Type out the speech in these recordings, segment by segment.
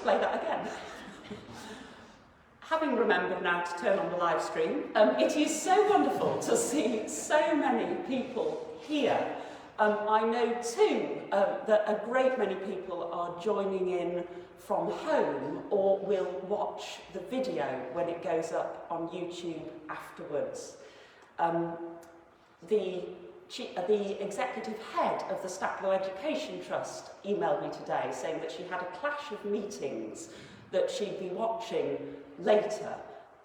play that again. Having remembered now to turn on the live stream, it is so wonderful to see so many people here. I know too that a great many people are joining in from home or will watch the video when it goes up on YouTube afterwards. The executive head of the Staplow Education Trust emailed me today saying that she had a clash of meetings that she'd be watching later,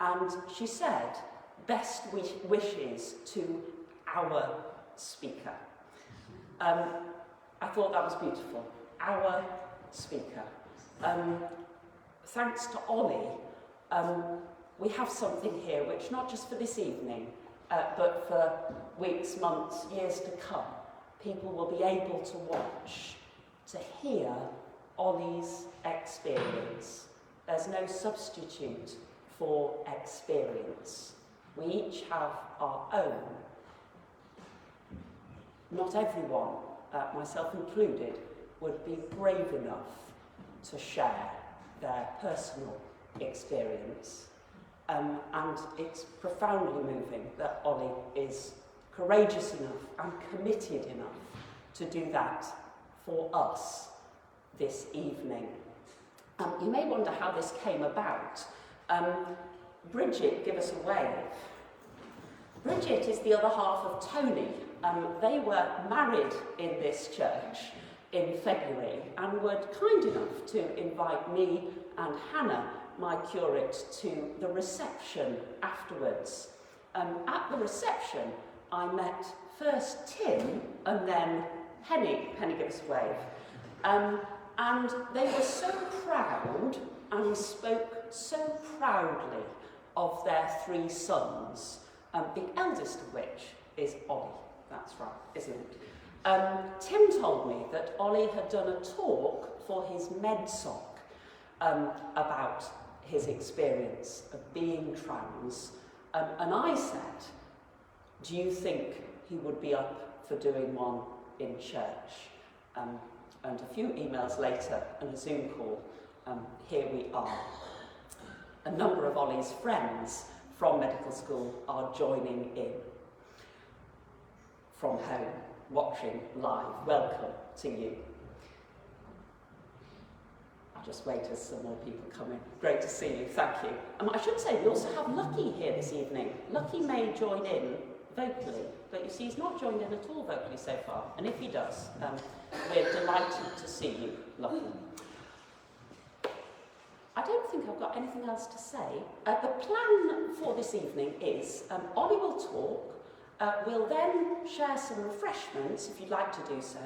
and she said, best wishes to our speaker. I thought that was beautiful. Our speaker. Thanks to Ollie, we have something here which, not just for this evening, but for weeks, months, years to come, people will be able to watch, to hear Ollie's experience. There's no substitute for experience. We each have our own. Not everyone, myself included, would be brave enough to share their personal experience. And it's profoundly moving that Ollie is courageous enough and committed enough to do that for us this evening. You may wonder how this came about. Bridget, give us a wave. Bridget is the other half of Tony. They were married in this church in February and were kind enough to invite me and Hannah, my curate, to the reception afterwards. At the reception, I met first Tim and then Penny. Penny, give us a wave. And they were so proud and spoke so proudly of their 3 sons, the eldest of which is Ollie. That's right, isn't it? Tim told me that Ollie had done a talk for his MedSoc about his experience of being trans, and I said, do you think he would be up for doing one in church? And a few emails later and a Zoom call, here we are. A number of Ollie's friends from medical school are joining in from home, watching live. Welcome to you. I'll just wait as some more people come in. Great to see you, thank you. I should say we also have Lucky here this evening. Lucky may join in vocally, but you see he's not joined in at all vocally so far, and if he does, we're delighted to see you, Lucky. I don't think I've got anything else to say. The plan for this evening is Ollie will talk, we'll then share some refreshments, if you'd like to do so,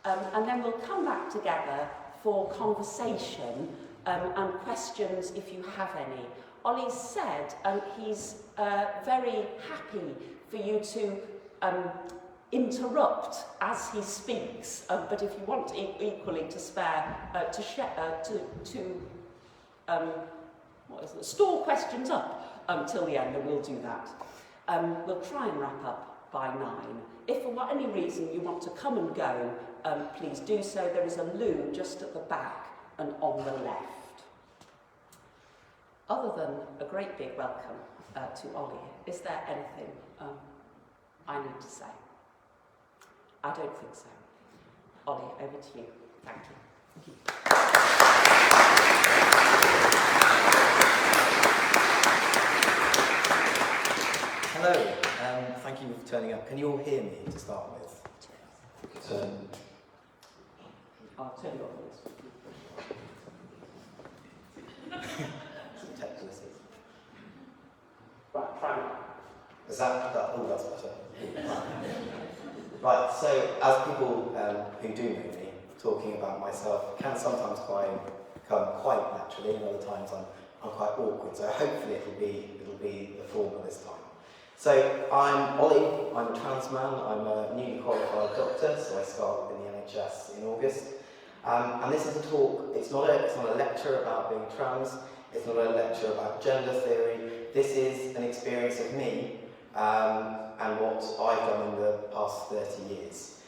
and then we'll come back together for conversation and questions if you have any. Ollie said he's very happy for you to interrupt as he speaks, but if you want equally to spare, store questions up until the end, and we'll do that. We'll try and wrap up by 9. If for any reason you want to come and go, please do so. There is a loo just at the back and on the left. Other than a great big welcome to Ollie, is there anything I need to say? I don't think so. Ollie, over to you. Thank you. Thank you. Hello, thank you for turning up. Can you all hear me to start with? I'll turn you off this. Some technical issues. Right, try now. Is that oh, that's better. Right, so as people who do know me, talking about myself can sometimes come quite naturally, and other times I'm quite awkward. So hopefully it'll be the former this time. So I'm Ollie, I'm a trans man, I'm a newly qualified doctor, so I start in the NHS in August. And this is a talk, it's not a lecture about being trans, it's not a lecture about gender theory, this is an experience of me and what I've done in the past 30 years.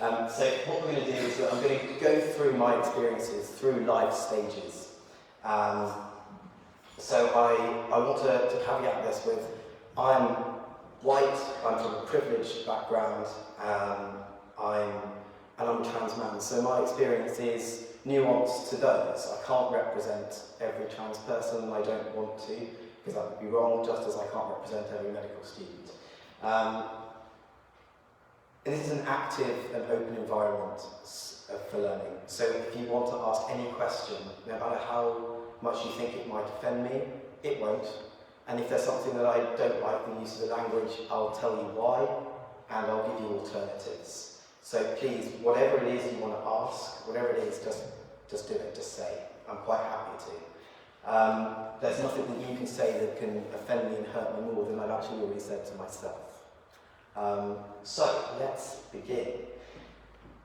So what we're going to do is that I'm going to go through my experiences through life stages. So I want to caveat this with, I'm white, I'm from a privileged background, and I'm a trans man, so my experience is nuanced to those. I can't represent every trans person, and I don't want to, because that would be wrong, just as I can't represent every medical student. This is an active and open environment for learning, so if you want to ask any question, no matter how much you think it might offend me, it won't. And if there's something that I don't like the use of the language, I'll tell you why, and I'll give you alternatives. So please, whatever it is you want to ask, whatever it is, just do it, just say. I'm quite happy to. There's nothing that you can say that can offend me and hurt me more than I've actually already said to myself. So, let's begin.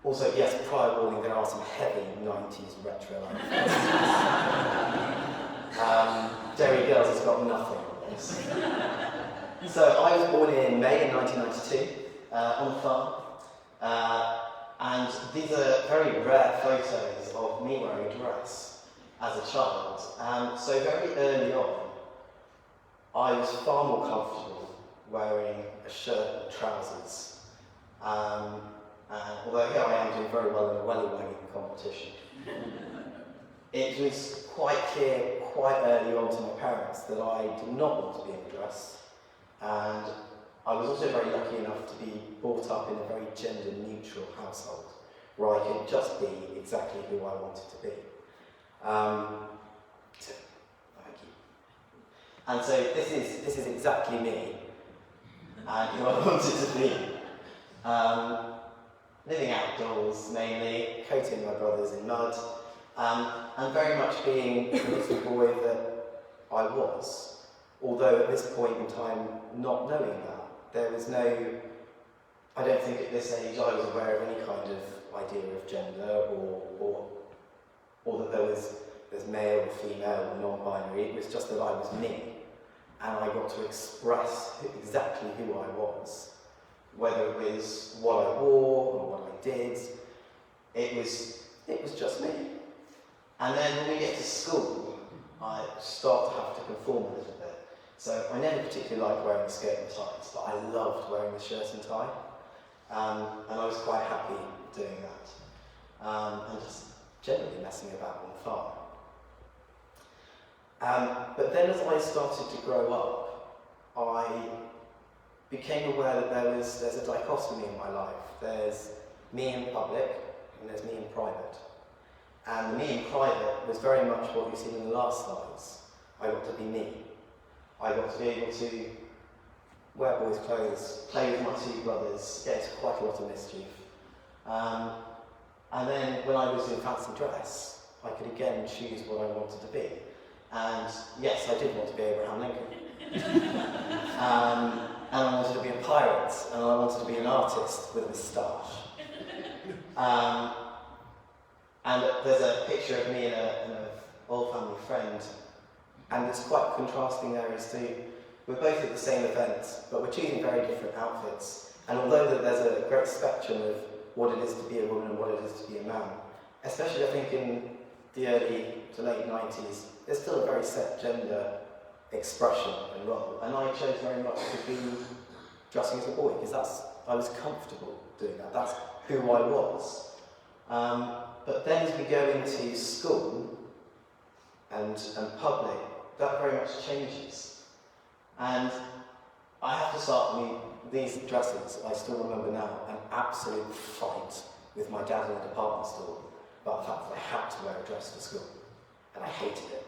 Also, yes, prior warning, there are some heavy 90s retro outfits. Derry Girls has got nothing on this. So, I was born in May in 1992 on a farm. And these are very rare photos of me wearing a dress as a child. So very early on, I was far more comfortable wearing a shirt and trousers. And although here I am doing very well in a welly wagging competition, it was quite clear quite early on to my parents that I did not want to be in a dress. And I was also very lucky enough to be brought up in a very gender-neutral household, where I could just be exactly who I wanted to be. So, thank you. And so this is exactly me, and who I wanted to be. Living outdoors mainly, coating my brothers in mud, and very much being the little boy that I was. Although at this point in time, not knowing that. There was no, I don't think at this age I was aware of any kind of idea of gender or that there's male or female or non-binary. It was just that I was me, and I got to express exactly who I was. Whether it was what I wore or what I did, it was just me. And then when we get to school, I start to have to conform a little bit. So I never particularly liked wearing a skirt and ties, but I loved wearing the shirt and tie. And I was quite happy doing that. And just generally messing about on the farm. But then as I started to grow up, I became aware that there's a dichotomy in my life. There's me in public, and there's me in private. And the me in private was very much what you've seen in the last slides. I got to be me. I got to be able to wear boys' clothes, play with my two brothers, get into quite a lot of mischief. And then when I was in fancy dress, I could again choose what I wanted to be. And yes, I did want to be Abraham Lincoln. And I wanted to be a pirate, and I wanted to be an artist with a moustache. And there's a picture of me and an old family friend, and it's quite contrasting there as to, we're both at the same event, but we're choosing very different outfits. And although that there's a great spectrum of what it is to be a woman and what it is to be a man, especially I think in the early to late 90s, there's still a very set gender expression and role. And I chose very much to be dressing as a boy, because I was comfortable doing that. That's who I was. But then as we go into school and public, that very much changes. And I have to start, these dresses, I still remember now, an absolute fight with my dad in a department store about the fact that I had to wear a dress to school. And I hated it.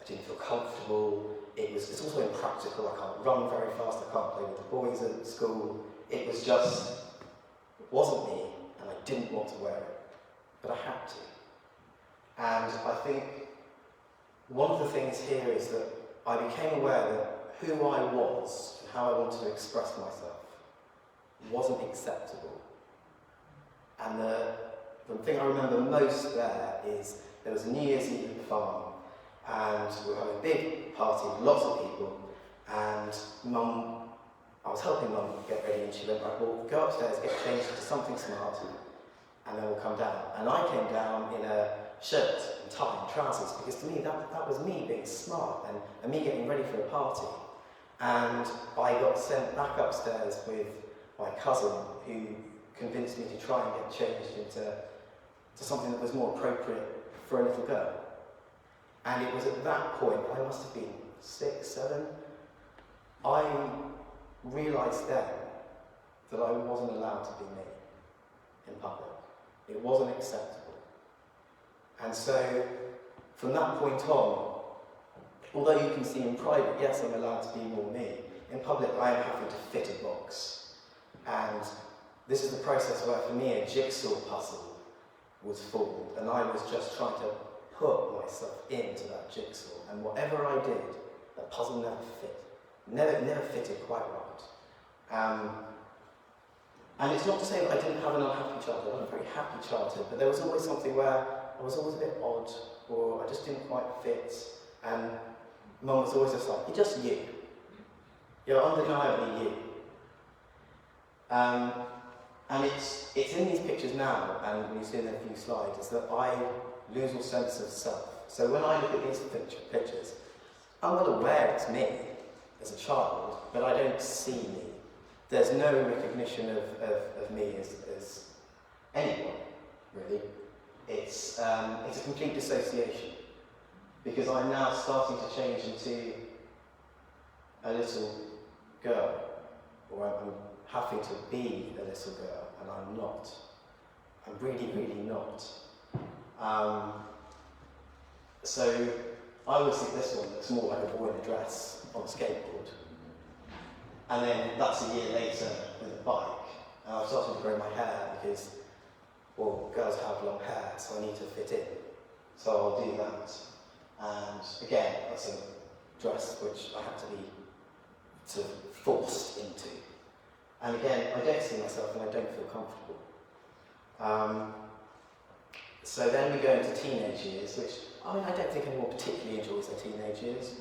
I didn't feel comfortable. It's also impractical. I can't run very fast. I can't play with the boys at school. It wasn't me, and I didn't want to wear it. But I had to. And I think one of the things here is that I became aware that who I was and how I wanted to express myself wasn't acceptable. And the thing I remember most there is there was a New Year's Eve at the farm, and we were having a big party with lots of people, and I was helping Mum get ready, and she went, right, well, go upstairs, get changed into something smart, and then we'll come down. And I came down in a shirt and tie and trousers, because to me that was me being smart and me getting ready for a party. And I got sent back upstairs with my cousin, who convinced me to try and get changed into something that was more appropriate for a little girl. And it was at that point, I must have been 6, 7, I realised then that I wasn't allowed to be me in public. It wasn't acceptable. And so, from that point on, although you can see in private, yes, I'm allowed to be more me, in public I am having to fit a box. And this is the process where, for me, a jigsaw puzzle was formed, and I was just trying to put myself into that jigsaw. And whatever I did, the puzzle never fit. Never fitted quite right. And it's not to say that I didn't have an unhappy childhood. I had a very happy childhood, but there was always something where I was always a bit odd, or I just didn't quite fit. And Mum was always just like, "You're just you. You're undeniably you." And it's in these pictures now, and you see in a few slides, is that I lose all sense of self. So when I look at these pictures, I'm well aware it's me as a child, but I don't see me. There's no recognition of me as anyone, really. It's a complete dissociation, because I'm now starting to change into a little girl, or I'm having to be a little girl, and I'm not. I'm really, really not. So I always think this one looks more like a boy in a dress on a skateboard. And then that's a year later with a bike. And I've started to grow my hair because, well, girls have long hair, so I need to fit in. So I'll do that. And again, that's a dress which I had to be sort of forced into. And again, I don't see myself and I don't feel comfortable. So then we go into teenage years, which, I mean, I don't think anyone particularly enjoys their teenage years.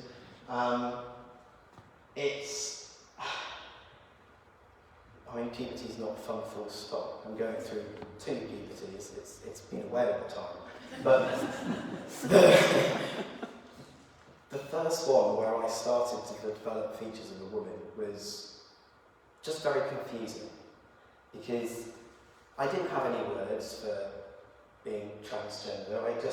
Puberty is not fun, full stop. I'm going through 2 puberties. It's been a whale of a time. But the first one where I started to develop features of a woman was just very confusing, because I didn't have any words for being transgender. I'd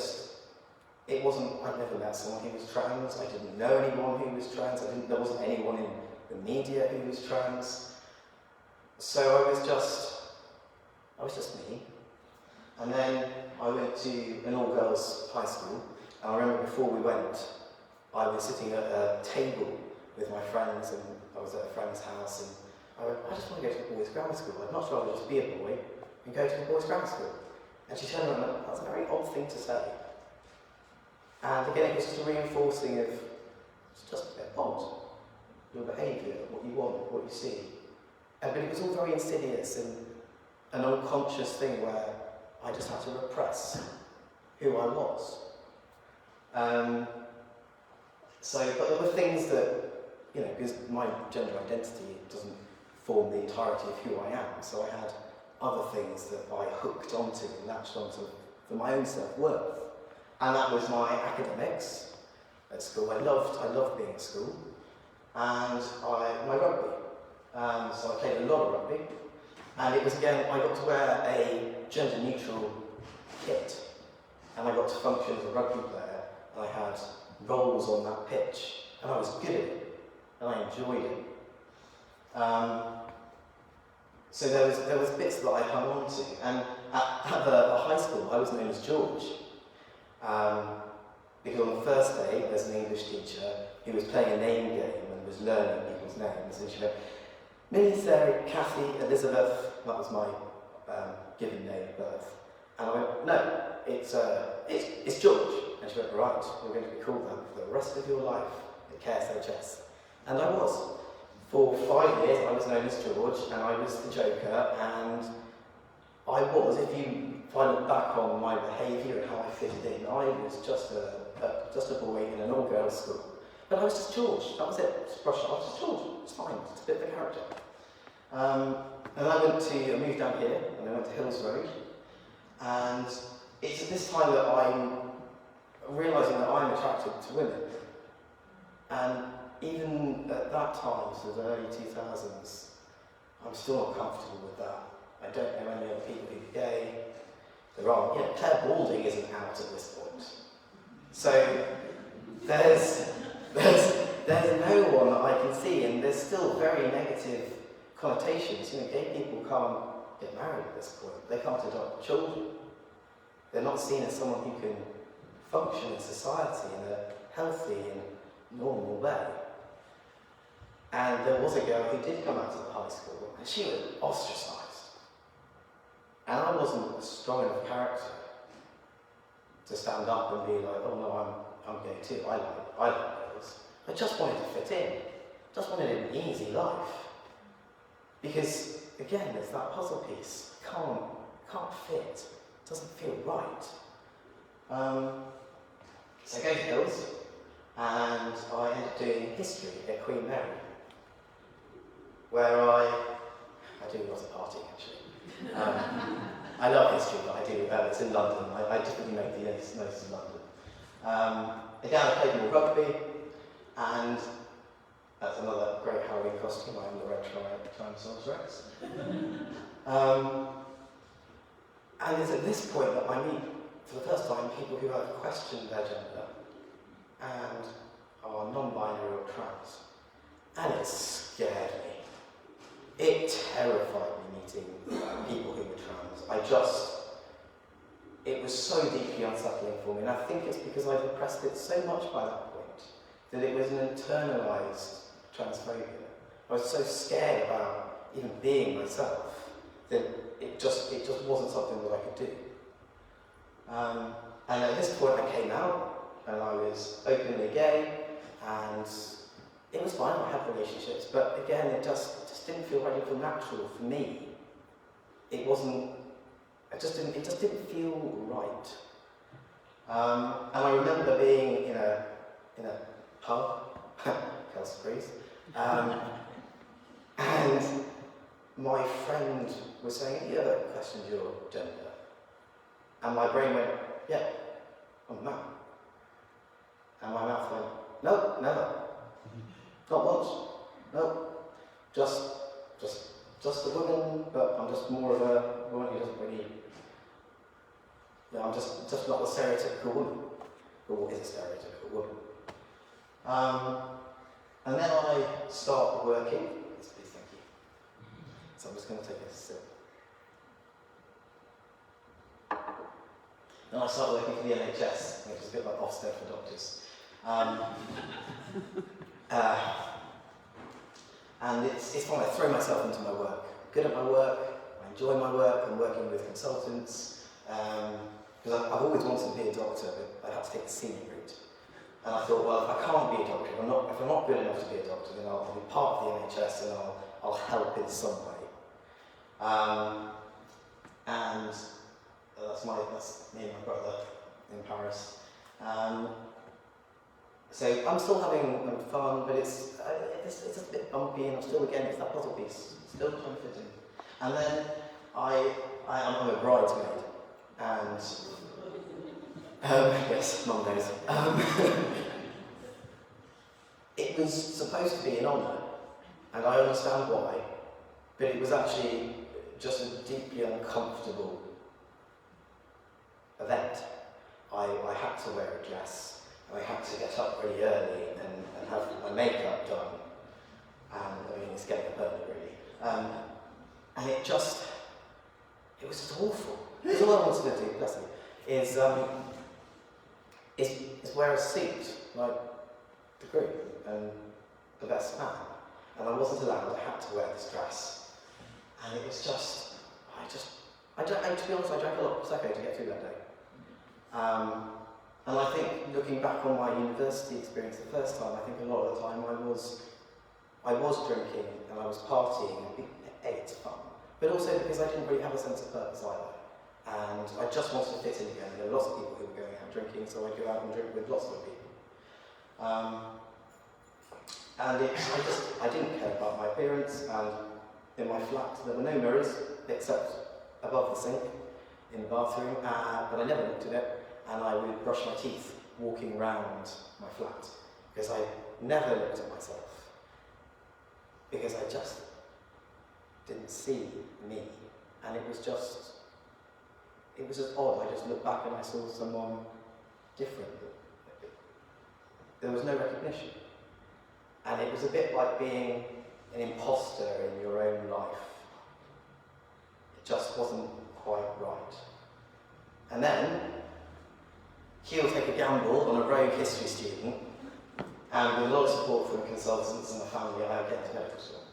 never met someone who was trans. I didn't know anyone who was trans. There wasn't anyone in the media who was trans. So I was just me. And then I went to an all-girls high school. And I remember before we went, I was sitting at a table with my friends, and I was at a friend's house, and I went, "I just want to go to the boys' grammar school. I'd much rather just be a boy and go to the boys' grammar school." And she turned around and went, "That's a very odd thing to say." And again, it was just a reinforcing of, it's just a bit odd. Your behaviour, what you want, what you see. But it was all very insidious and an unconscious thing where I just had to repress who I was. But there were things that, because my gender identity doesn't form the entirety of who I am, so I had other things that I hooked onto and latched onto for my own self-worth. And that was my academics at school. I loved being at school. And my rugby. So I played a lot of rugby. And it was, again, I got to wear a gender-neutral kit. And I got to function as a rugby player. And I had roles on that pitch. And I was good at it. And I enjoyed it. So there was bits that I hung on to. And at the high school, I was known as George. Because on the first day, there's an English teacher who was playing a name game and was learning people's names. And she went, "Millie, Sarah, Kathy, Elizabeth," that was my given name of birth. And I went, "No, it's George." And she went, "Right, you're going to be called that for the rest of your life at KSHS." And I was. For 5 years, I was known as George, and I was the joker, and if I look back on my behaviour and how I fitted in, I was just a boy in an all-girls school. But I was just George, that was it. Just brush it off, just George, it's fine, it's a bit of a character. And I moved down here, and I went to Hills Road, And it's at this time that I'm realising that I'm attracted to women. And even at that time, sort of the early 2000s, I'm still not comfortable with that. I don't know any other people who are gay. There are, Claire Balding isn't out at this point. So there's no one that I can see, and there's still very negative connotations. Gay people can't get married at this point. They can't adopt children. They're not seen as someone who can function in society in a healthy and normal way. And there was a girl who did come out of the high school, and she was ostracised. And I wasn't strong enough character to stand up and be like, oh no, I'm gay too, I like girls. I just wanted to fit in. Just wanted an easy life. Because, again, there's that puzzle piece. Can't fit. Doesn't feel right. So I go to Hills, and I ended up doing history at Queen Mary, where I do lots of partying, actually. I love history, but I do, it's in London. I typically make the notes in London. Again, I played more rugby, and that's another great Halloween costume. I am the Red Tyrannosaurus Rex. And it's at this point that I meet, for the first time, people who have questioned their gender and are non-binary or trans. And it scared me. It terrified me meeting people who were trans. It was so deeply unsettling for me, and I think it's because I'd repressed it so much by that point that it was an internalised transphobia. I was so scared about even being myself that it just wasn't something that I could do. And at this point I came out, and I was openly gay, and it was fine, I had relationships, but again, it just didn't feel right, it didn't feel natural for me. It just didn't feel right. And I remember being in a pub, Kelsey Breeze, and my friend was saying, have you ever questioned your gender? And my brain went, yeah, I'm a man. And my mouth went, no, never. Not once. No. Just a woman, but I'm just more of a woman who doesn't really... I'm just not a stereotypical woman. But what is a stereotypical woman? And then I start working. Yes, please, thank you. So I'm just going to take a sip. Then I start working for the NHS, which is a bit like Ofsted for doctors. And it's fun, I throw myself into my work. Good at my work, I enjoy my work, I'm working with consultants, because I've always wanted to be a doctor, but I had to take the senior route. And I thought, well, if I can't be a doctor, if I'm not good enough to be a doctor, then I'll be part of the NHS and I'll help in some way. And that's me and my brother in Paris. So I'm still having fun, but it's a bit bumpy, and it's that puzzle piece, still trying to fit in. And then I'm a bridesmaid, and yes, mum knows. It was supposed to be an honour, and I understand why, but it was actually just a deeply uncomfortable event. I had to wear a dress. I had to get up really early and have my makeup done. And it's getting a burden really. And it was just awful. Because all I wanted to do, bless me, is wear a suit, like the group and the best man. And I wasn't allowed, I had to wear this dress. And it was just, to be honest, I drank a lot of Prosecco to get through that day. And I think, looking back on my university experience the first time, I think a lot of the time I was drinking and I was partying, and it's fun. But also because I didn't really have a sense of purpose either. And I just wanted to fit in again. There were lots of people who were going out drinking, so I'd go out and drink with lots of people. And I didn't care about my appearance, and in my flat there were no mirrors except above the sink. in the bathroom, but I never looked at it, and I would brush my teeth walking around my flat, because I never looked at myself, because I just didn't see me, and it was just odd. I just looked back and I saw someone different. There was no recognition. And it was a bit like being an imposter in your own life. It just wasn't quite right. And then, he'll take a gamble on a rogue history student, and with a lot of support from consultants and the family, I get to medical school.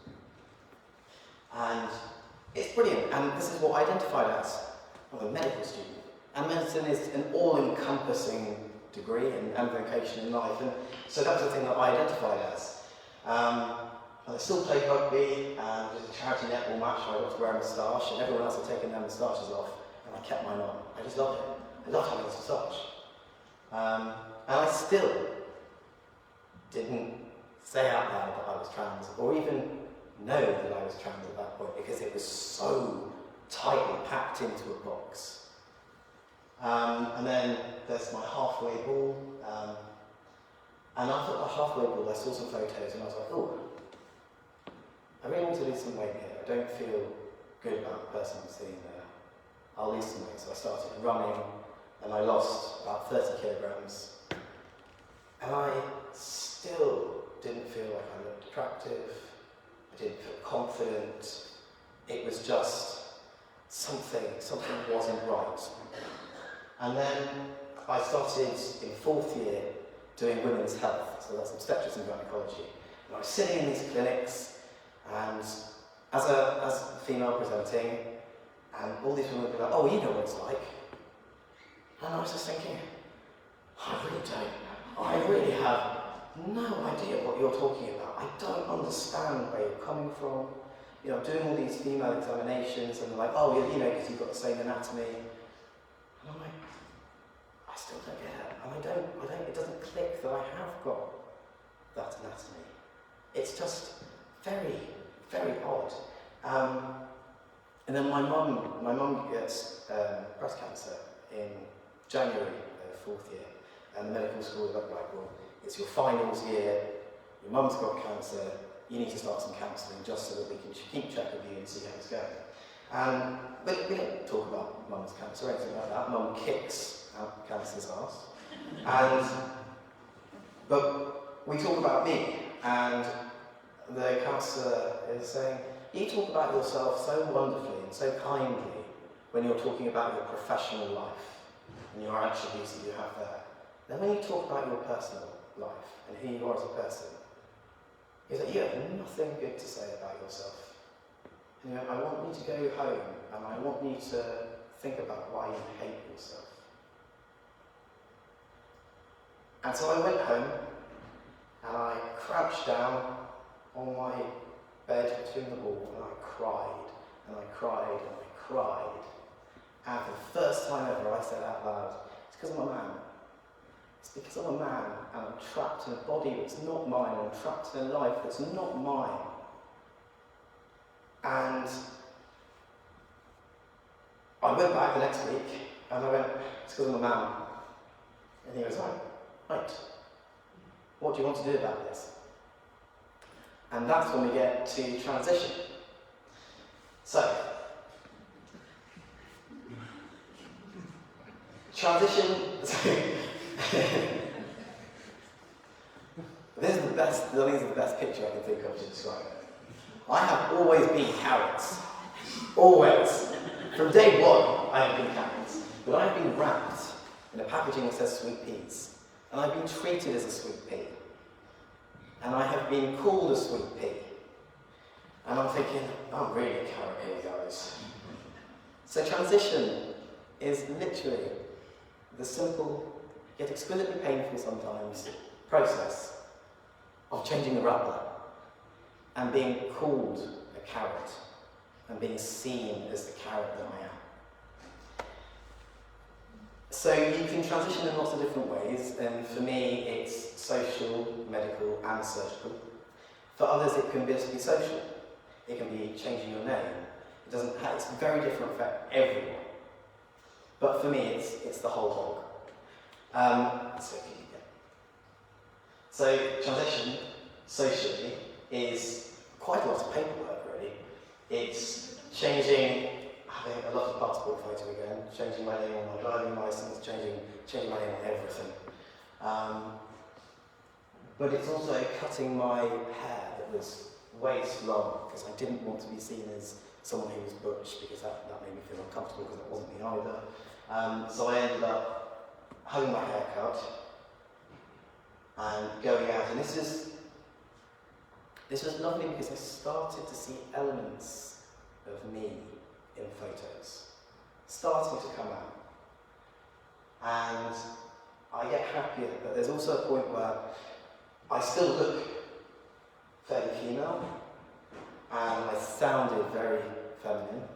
And it's brilliant, and this is what I identified as. I'm a medical student. And medicine is an all-encompassing degree and vocation in life, and so that was the thing that I identified as. And I still played rugby, and it was a charity netball match where I got to wear a moustache, and everyone else had taken their moustaches off, and I kept mine on. I just loved it. I loved having a moustache. And I still didn't say out loud that I was trans, or even know that I was trans at that point, because it was so tightly packed into a box. And then there's my halfway ball, and after the halfway ball I saw some photos and I was like, oh, I really want to lose some weight here. I don't feel good about the person I'm seeing there. I'll lose some weight. So I started running, and I lost about 30 kilograms. And I still didn't feel like I looked attractive. I didn't feel confident. It was just something wasn't right. And then I started in 4th year doing women's health, so that's obstetrics and gynecology. And I was sitting in these clinics, and as a female presenting, and all these women would be like, oh, you know what it's like. And I was just thinking, I really don't. I really have no idea what you're talking about. I don't understand where you're coming from. You know, doing all these female examinations, and they're like, oh, you know, because you've got the same anatomy. And I'm like, I still don't get it. And it doesn't click that I have got that anatomy. It's just very, very odd. And then my mum gets breast cancer in January, 4th year, and the medical school is like, well, it's your finals year, your mum's got cancer, you need to start some counselling just so that we can keep track of you and see how it's going. But we don't talk about mum's cancer or anything like that. Mum kicks out cancer's ass. But we talk about me, and the counsellor is saying, you talk about yourself so wonderfully and so kindly when you're talking about your professional life and your attributes that you have there. Then when you talk about your personal life and who you are as a person, is that you have nothing good to say about yourself. You know, I want you to go home and I want you to think about why you hate yourself. And so I went home and I crouched down on my bed between the wall, and I cried and I cried and I cried. And for the first time ever I said out loud, it's because I'm a man. It's because I'm a man and I'm trapped in a body that's not mine, and I'm trapped in a life that's not mine. And I went back the next week and I went, it's because I'm a man. And he was like, right, what do you want to do about this? And that's when we get to transition. So, transition, this is the best, I think it's the best picture I can think of to describe it. I have always been carrots. Always. From day one, I have been carrots. But I have been wrapped in a packaging that says sweet peas. And I've been treated as a sweet pea. And I have been called a sweet pea. And I'm thinking, I'm really a carrot here, guys. So transition is literally the simple, yet exquisitely painful sometimes, process of changing the wrapper and being called a carrot and being seen as the carrot that I am. So you can transition in lots of different ways, and for me it's social, medical and surgical. For others it can just be social. It can be changing your name. It's very different for everyone. But for me, it's the whole hog. So transition, socially, is quite a lot of paperwork, really. It's changing, having a lovely passport photo again, changing my name on my driving licence, changing my name on everything. But it's also cutting my hair that was way too long, because I didn't want to be seen as someone who was butch, because that made me feel uncomfortable, because it wasn't me either. So I ended up having my hair cut and going out, and this was lovely because I started to see elements of me in photos, starting to come out. And I get happier, but there's also a point where I still look fairly female, and I sounded very feminine.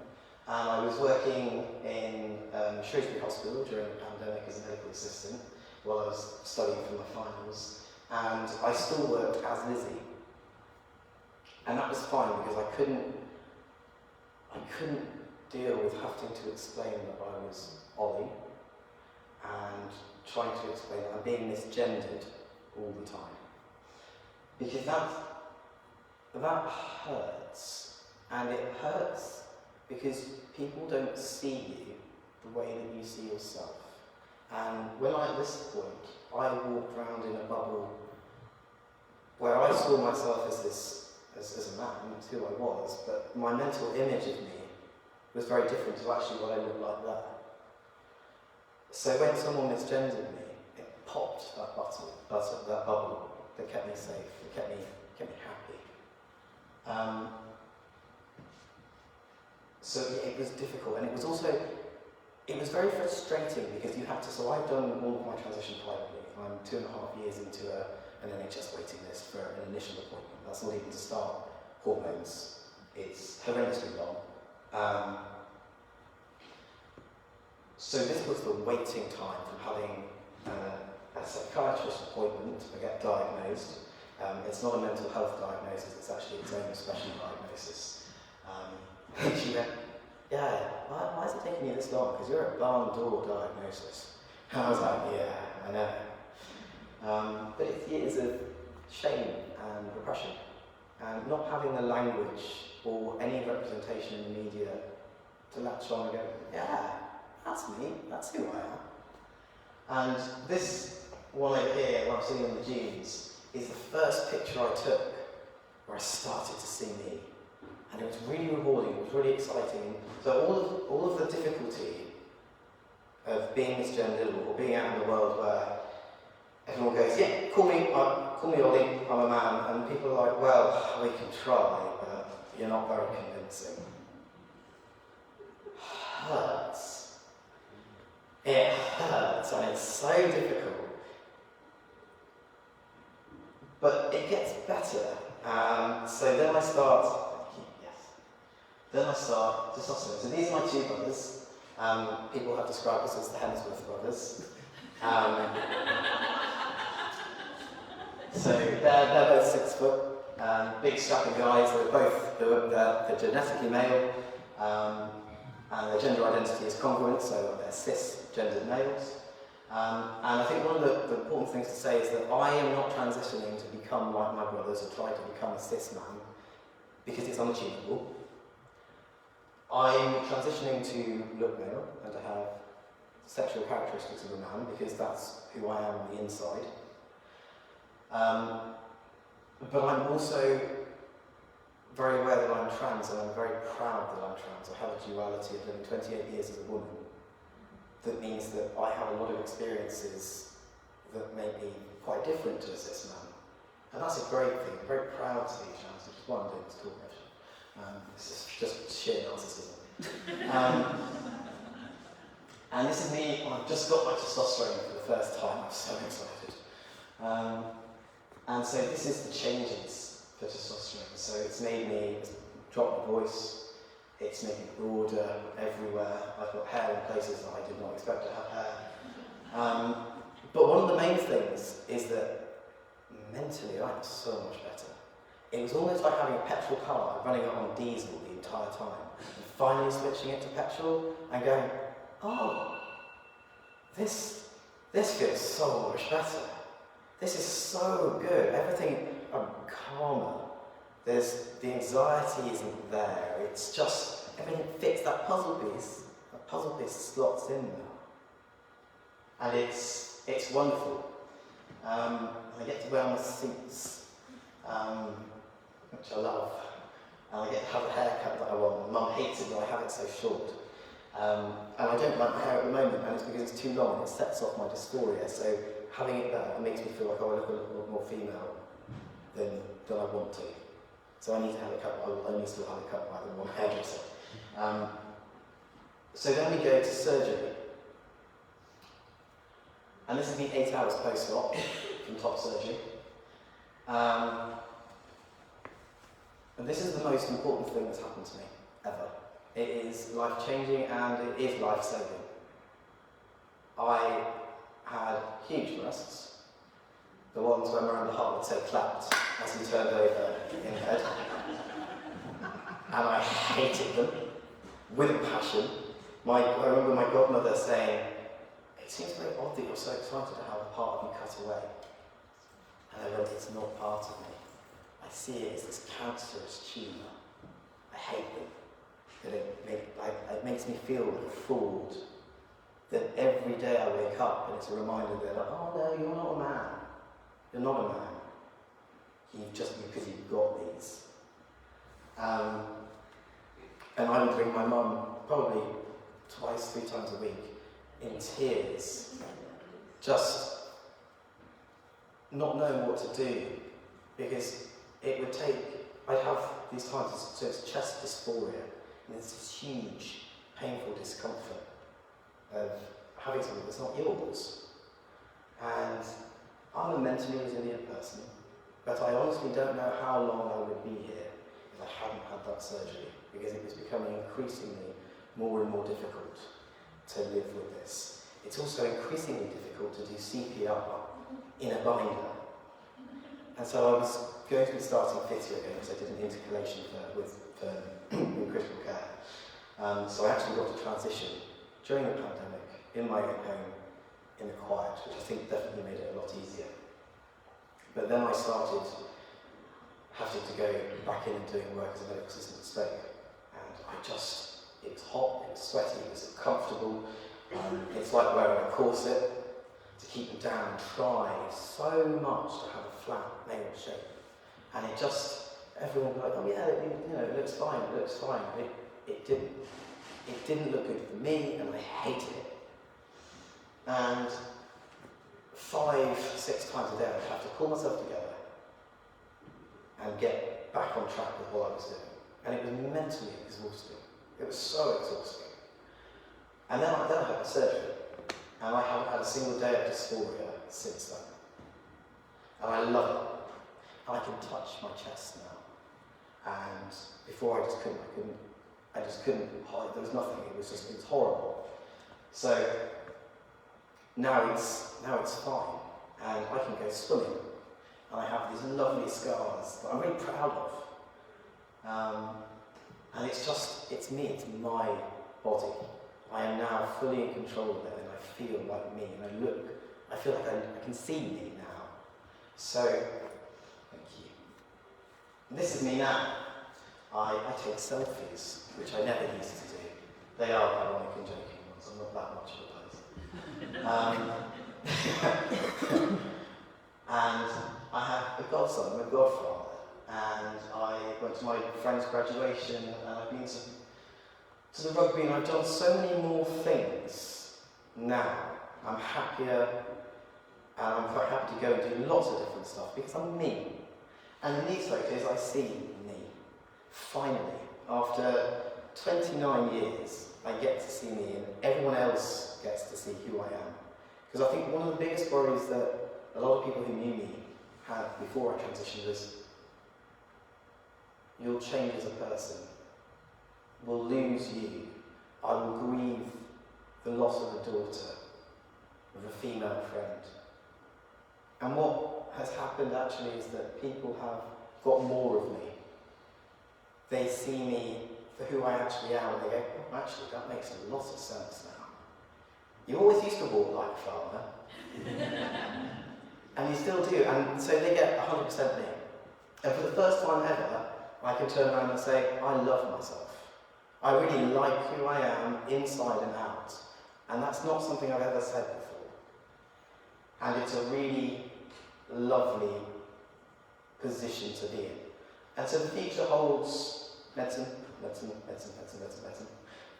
And I was working in Shrewsbury Hospital during the pandemic as a medical assistant while I was studying for my finals, and I still worked as Lizzie. And that was fine because I couldn't deal with having to explain that I was Ollie and trying to explain that I'm being misgendered all the time. Because that hurts, and it hurts because people don't see you the way that you see yourself. And when at this point, I walked around in a bubble where I saw myself as a man, that's who I was, but my mental image of me was very different to actually what I looked like there. So when someone misgendered me, it popped that bubble that kept me safe, that kept me happy. So it was difficult, and it was very frustrating because you have to, so I've done all of my transition privately. I'm 2.5 years into an NHS waiting list for an initial appointment. That's not even to start hormones. It's horrendously long. So this was the waiting time from having a psychiatrist appointment to get diagnosed. It's not a mental health diagnosis, it's actually its own special diagnosis. She went, yeah, why is it taking you this long? Because you're a barn door diagnosis. I was like, yeah, I know. But it's years of shame and repression, and not having the language or any representation in the media to latch on and go, yeah, that's me, that's who I am. And this one over here, what I'm seeing on the jeans, is the first picture I took where I started to see me. And it was really rewarding, it was really exciting. So all of the difficulty of being misgendered or being out in the world where everyone goes, yeah, call me Ollie, I'm a man, and people are like, well, we can try, but you're not very convincing. Hurts. It hurts, and it's so difficult. But it gets better. So then I start testosterone. So these are my two brothers. People have described us as the Hemsworth brothers. So they're both 6 foot, big strapping guys. They're genetically male, and their gender identity is congruent, so they're cisgendered males. And I think one of the important things to say is that I am not transitioning to become like my brothers or try to become a cis man, because it's unachievable. I'm transitioning to look male and to have sexual characteristics of a man, because that's who I am on the inside. But I'm also very aware that I'm trans, and I'm very proud that I'm trans. I have a duality of living 28 years as a woman. That means that I have a lot of experiences that make me quite different to a cis man. And that's a great thing. I'm very proud to be trans, which is why I'm doing this talk actually. This is just sheer narcissism. And this is me, I've just got my testosterone for the first time. I'm so excited. And so this is the changes for testosterone. So it's made me drop my voice. It's made me broader everywhere. I've got hair in places that I did not expect to have hair. But one of the main things is that mentally I'm so much better. It was almost like having a petrol car, running it on diesel the entire time, and finally switching it to petrol and going, oh, this feels so much better. This is so good. Everything, I'm calmer. The anxiety isn't there. It's just, everything fits that puzzle piece. That puzzle piece slots in now. And it's wonderful. I get to wear my suits, which I love. And I get to have the haircut that I want. Mum hates it that I have it so short. And I don't like my hair at the moment, and it's because it's too long. It sets off my dysphoria. So having it there makes me feel like I look a little more female than I want to. So I need to have it cut. I will only still have it cut by the one hairdresser. So then we go to surgery. And this has been 8 hours post-op from top surgery. And this is the most important thing that's happened to me, ever. It is life-changing and it is life-saving. I had huge breasts. The ones where Miranda Hart would say clapped as he turned over in bed. And I hated them with a passion. I remember my godmother saying, "It seems very odd that you're so excited to have a part of you cut away." And I went, "It's not part of me. I see it as this cancerous tumour. I hate them. That it makes me feel like a fraud. That every day I wake up and it's a reminder that, oh no, you're not a man. You're not a man. Because you've got these." And I would bring my mum probably 2-3 times a week in tears, just not knowing what to do, because it would take, I'd have these times, so it's chest dysphoria, and there's this huge, painful discomfort of having something that's not yours. And I'm a mentally resilient person, but I honestly don't know how long I would be here if I hadn't had that surgery, because it was becoming increasingly more and more difficult to live with this. It's also increasingly difficult to do CPR in a binder. And so I was going to be starting physio again, because I did an intercalation in critical care. So I actually got to transition during the pandemic in my own home in the quiet, which I think definitely made it a lot easier. But then I started having to go back in and doing work as a medical assistant at Stoke. And it was hot, it was sweaty, it was uncomfortable. It's like wearing a corset to keep them down and try so much to have a flat male shape. And it just, everyone was like, oh yeah, it looks fine, it looks fine. But it didn't. It didn't look good for me, and I hated it. And 5-6 times a day I'd have to pull myself together and get back on track with what I was doing. And it was mentally exhausting. It was so exhausting. And then I had the surgery, and I haven't had a single day of dysphoria since then. And I love it. And I can touch my chest now. And before I just couldn't hide, there was nothing, it was horrible. So now it's fine, and I can go swimming, and I have these lovely scars that I'm really proud of. And it's me, it's my body. I am now fully in control of it, and I feel like me, and I feel like I can see me now. So, thank you. And this is me now. I take selfies, which I never used to do. They are ironic and joking ones, I'm not that much of a person. And I have a godson, I'm a godfather. And I went to my friend's graduation, and I've been to the rugby, and I've done so many more things now. I'm happier, and I'm quite happy to go and do lots of different stuff, because I'm me. And in these photos, I see me. Finally, after 29 years, I get to see me, and everyone else gets to see who I am. Because I think one of the biggest worries that a lot of people who knew me had before I transitioned was, you'll change as a person. We'll lose you. I will grieve the loss of a daughter, of a female friend. And what has happened actually is that people have got more of me. They see me for who I actually am, and they go, oh, actually, that makes a lot of sense You always used to walk like a farmer. And you still do, and so they get 100% me. And for the first time ever, I can turn around and say, I love myself. I really like who I am, inside and out. And that's not something I've ever said before. And it's a really lovely position to be in. And so the future holds medicine.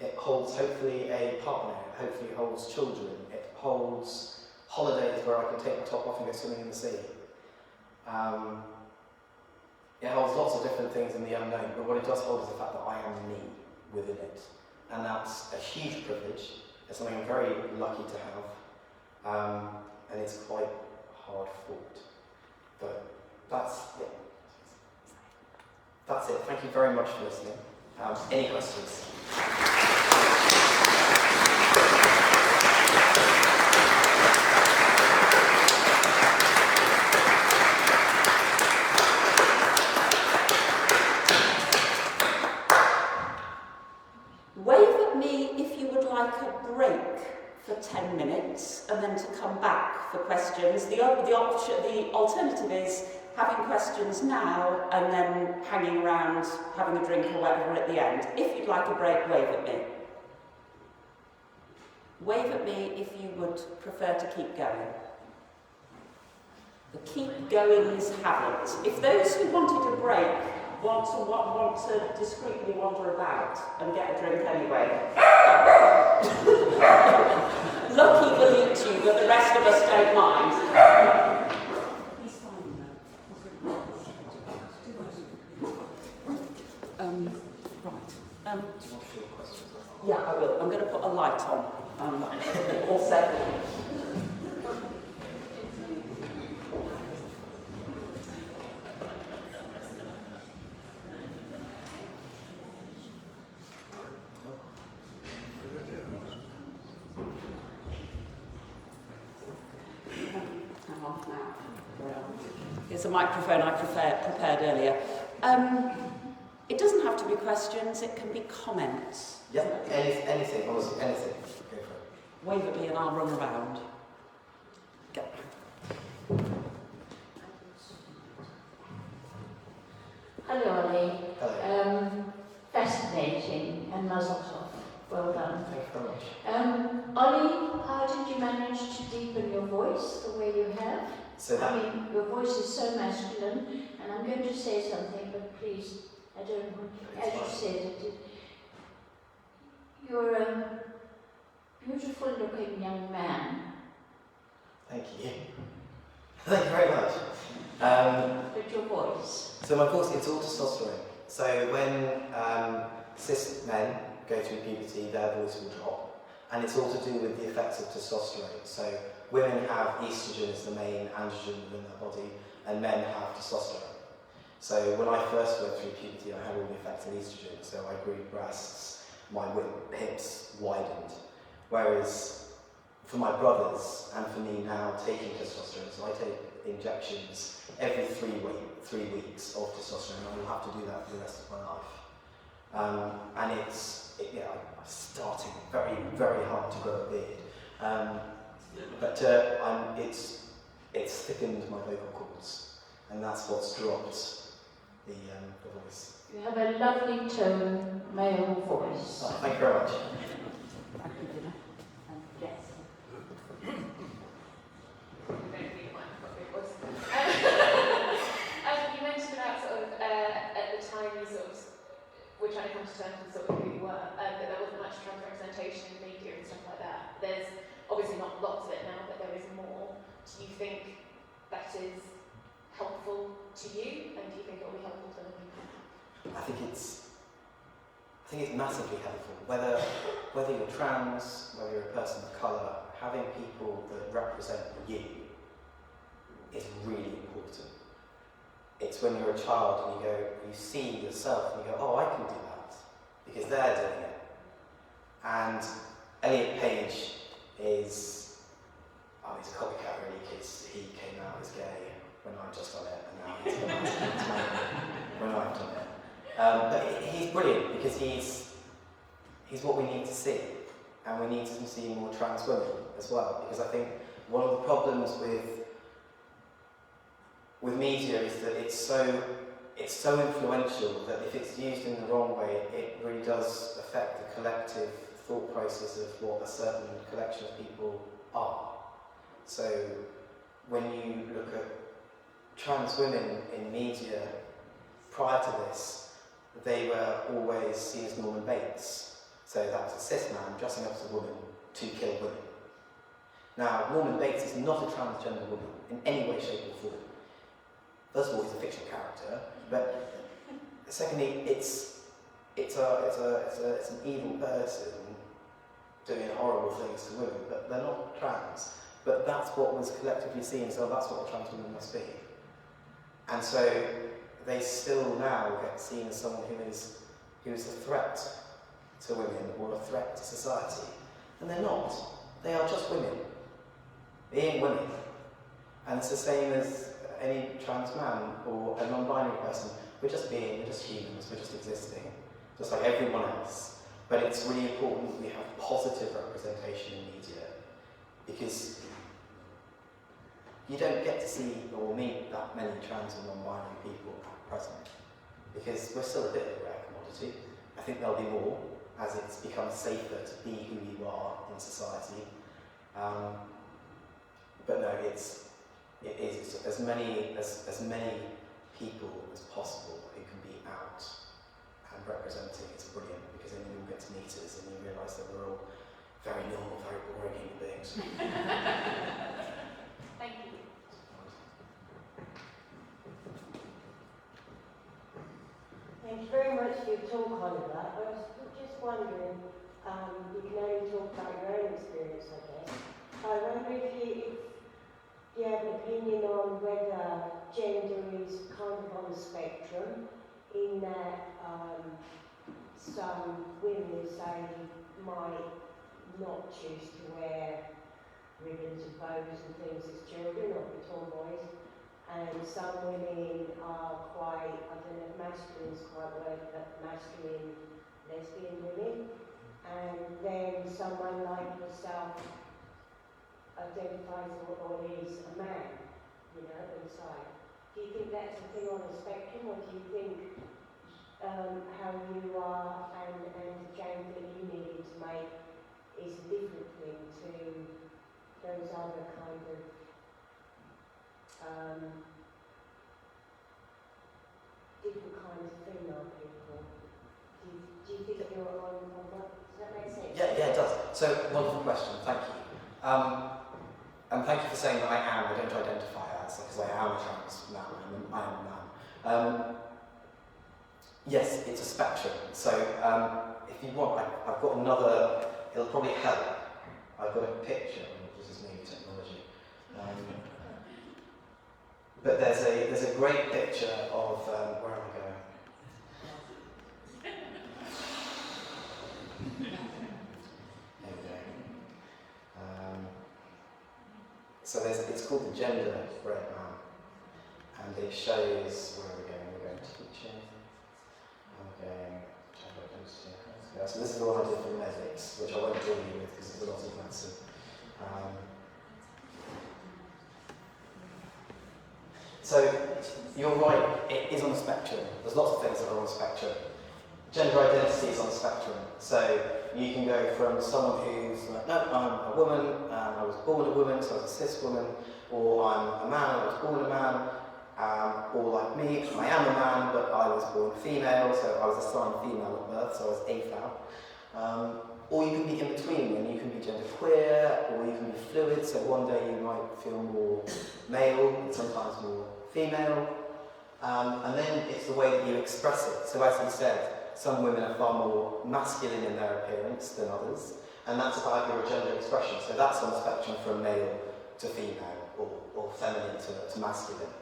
It holds hopefully a partner, it hopefully holds children, it holds holidays where I can take my top off and go swimming in the sea. It holds lots of different things in the unknown, but what it does hold is the fact that I am me within it. And that's a huge privilege. It's something I'm very lucky to have. And it's quite hard fought. But that's it. That's it. Thank you very much for listening. Any questions? Wave at me if you would like a break for 10 minutes and then to come back for questions. The alternative is having questions now and then hanging around, having a drink or whatever at the end. If you'd like a break, wave at me. Wave at me if you would prefer to keep going. The keep goings have it. If those who wanted a break want to discreetly wander about and get a drink anyway, lucky will eat you, but the rest of us don't mind. Yeah, I will. I'm going to put a light on. Also. Here's a microphone I prepared earlier. It doesn't have to be questions, it can be comments. Yeah, anything, honestly, anything. Go for it. Wave at me and I'll run around. Go. Hello, Ollie. Hello. Fascinating and mazel tov. Well done. Thank you very much. Ollie, how did you manage to deepen your voice the way you have? So that, I mean, your voice is so masculine, and I'm going to say something, but please, I don't want to, as you said it. You're a beautiful looking young man. thank you. Thank you very much. But your voice. So my voice, it's all testosterone. So when cis men go through puberty, their voice will drop. And it's all to do with the effects of testosterone. So women have estrogen as the main androgen within their body, and men have testosterone. So when I first went through puberty, I had all the effects of estrogen. So I grew breasts, my hips widened. Whereas for my brothers and for me now taking testosterone, so I take injections every 3 weeks of testosterone, and I will have to do that for the rest of my life. And I'm starting very, very hard to grow a beard. But it's thickened my vocal cords, and that's what's dropped the voice. You have a lovely tone, male voice. Oh, thank you very much. You mentioned about sort of at the time you sort of were trying to come to terms with sort of who you were, that there wasn't much trans representation in media and stuff like that. There's obviously not lots of it now, but there is more. Do you think that is helpful to you, and do you think it will be helpful to other people? I think it's massively helpful. Whether you're trans, whether you're a person of colour, having people that represent you is really important. It's when you're a child and you see yourself and you go, oh, I can do that, because they're doing it. And Elliot Page he's a copycat really, because he came out as gay when I've just done it, and now he's come out as gay when I've done it. But he's brilliant, because he's what we need to see. and we need to see more trans women as well, because I think one of the problems with media is that it's so influential that if it's used in the wrong way, it really does affect the collective thought process of what a certain collection of people are. So when you look at trans women in media prior to this, they were always seen as Norman Bates. So that was a cis man dressing up as a woman to kill women. Now, Norman Bates is not a transgender woman in any way, shape or form. First of all, he's a fictional character, but secondly, it's an evil person doing horrible things to women, but they're not trans. But that's what was collectively seen, so that's what a trans woman must be. And so they still now get seen as someone who is a threat to women or a threat to society. And they're not. They are just women, being women. And it's the same as any trans man or a non-binary person. We're just humans, we're just existing, just like everyone else. But it's really important that we have positive representation in media, because you don't get to see or meet that many trans and non-binary people at present, because we're still a bit of a rare commodity. I think there'll be more as it's become safer to be who you are in society. But no, it is as many people as possible who can be out and representing. It's brilliant, because then you all get to meet us and you realise that we're all very normal, very boring human beings. Thank you. Thank you very much for your talk, Oliver. I was just wondering, you can only talk about your own experience, I guess. I wonder if you have an opinion on whether gender is kind of on the spectrum, in that some women, say, might not choose to wear ribbons and bows and things as children or tomboys, and some women are quite, I don't know if masculine is quite a word, but masculine lesbian women, and then someone like yourself identifies or is a man, inside. Do you think that's a thing on the spectrum, or do you think how you are and the change that you needed to make is a different thing to those other kind of different kinds of female people? Do you think you're on that? Does that make sense? Yeah, it does. So, wonderful question, thank you. And thank you for saying that I don't identify as, because I am a trans man, I am a man. Yes, it's a spectrum. So, if you want, I've got another, it'll probably help. I've got a picture, this is new technology. But there's a great picture of, where am I going? There we go. So it's called the Gender Red Man, and it shows, where are we going? We're going to teaching, and we're going gender identity. Yeah, so this is the one I did for medics, which I won't bore you with because it's a lot of medicine. So you're right, it is on the spectrum. There's lots of things that are on the spectrum. Gender identity is on the spectrum. So you can go from someone who's like, no, I'm a woman, and I was born a woman, so I was a cis woman, or I'm a man, I was born a man, or like me, I am a man, but I was born female, so I was assigned female at birth, so I was AFAB. Or you can be in between, and you can be genderqueer, or you can be fluid, so one day you might feel more male, and sometimes more female, and then it's the way that you express it. So as you said, some women are far more masculine in their appearance than others, and that's about your gender expression. So that's on the spectrum from male to female, or feminine to masculine.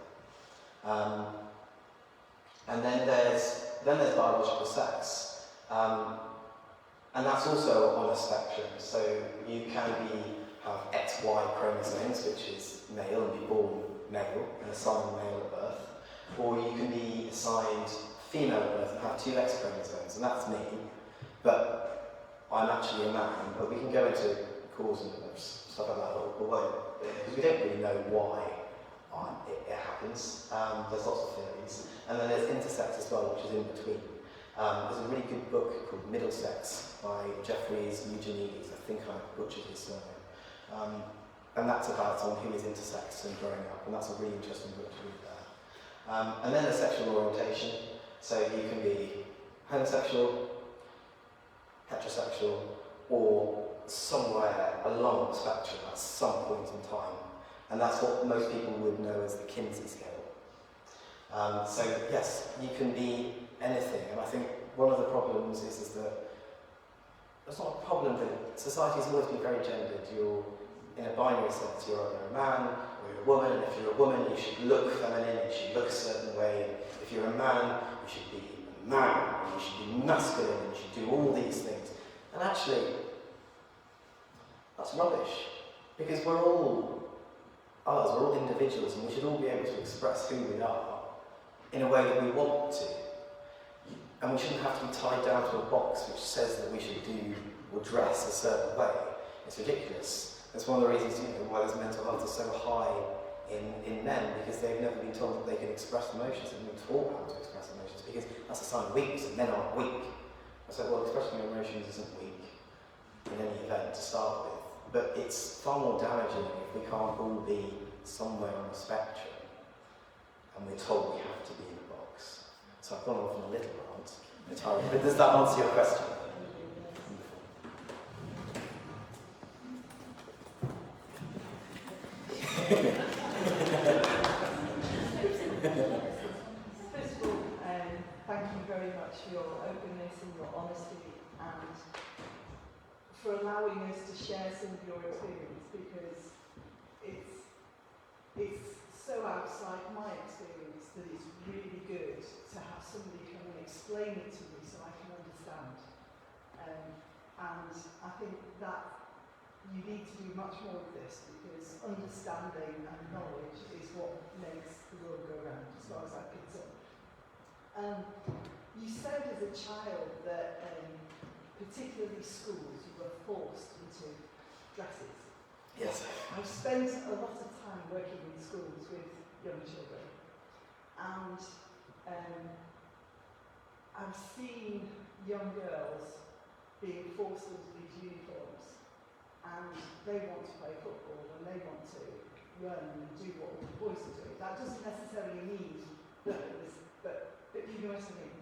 And then there's biological sex, and that's also on a spectrum. So you can have XY chromosomes, which is male, and be born male and assigned male at birth, or you can be assigned female at birth and have two X chromosomes, and that's me. But I'm actually a man, but we can go into cause and stuff like that, or won't, because we don't really know why it happens. There's lots of theories. And then there's intersex as well, which is in between. There's a really good book called Middlesex by Jeffries Eugenides. I think I butchered his surname. And that's about someone who is intersex and growing up, and that's a really interesting book to read there. And then the sexual orientation. So you can be homosexual, heterosexual, or somewhere along the spectrum at some point in time. And that's what most people would know as the Kinsey scale. So yes, you can be anything, and I think one of the problems is that it's not a problem that society's always been very gendered. You're, in a binary sense, you're either a man or you're a woman, and if you're a woman, you should look feminine, you should look a certain way. If you're a man, you should be a man, or you should be masculine, and you should do all these things. And actually, that's rubbish, because we're all us, we're all individuals, and we should all be able to express who we are in a way that we want to. And we shouldn't have to be tied down to a box which says that we should do or dress a certain way. It's ridiculous. That's one of the reasons, why there's mental health is so high in men, because they've never been told that they can express emotions, they've been taught how to express emotions, because that's a sign of weakness, and men aren't weak. I said, well, expressing your emotions isn't weak in any event to start with, but it's far more damaging if we can't all be somewhere on the spectrum, and we're told we have to be in a box. So I've gone off on a little rant, entirely, but does that answer your question? First of all, thank you very much for your openness and your honesty, and for allowing us to share some of your experience, because it's so outside my experience that it's really good to have somebody come and explain it to me so I can understand. And I think that you need to do much more of this, because understanding and knowledge is what makes the world go round, as far as I'm concerned. You said as a child that particularly schools, you were forced into dresses. Yes. I've spent a lot of time working in schools with young children, and I've seen young girls being forced into these uniforms, and they want to play football and they want to run and do what all the boys are doing. That doesn't necessarily mean that it was, but you know what I mean.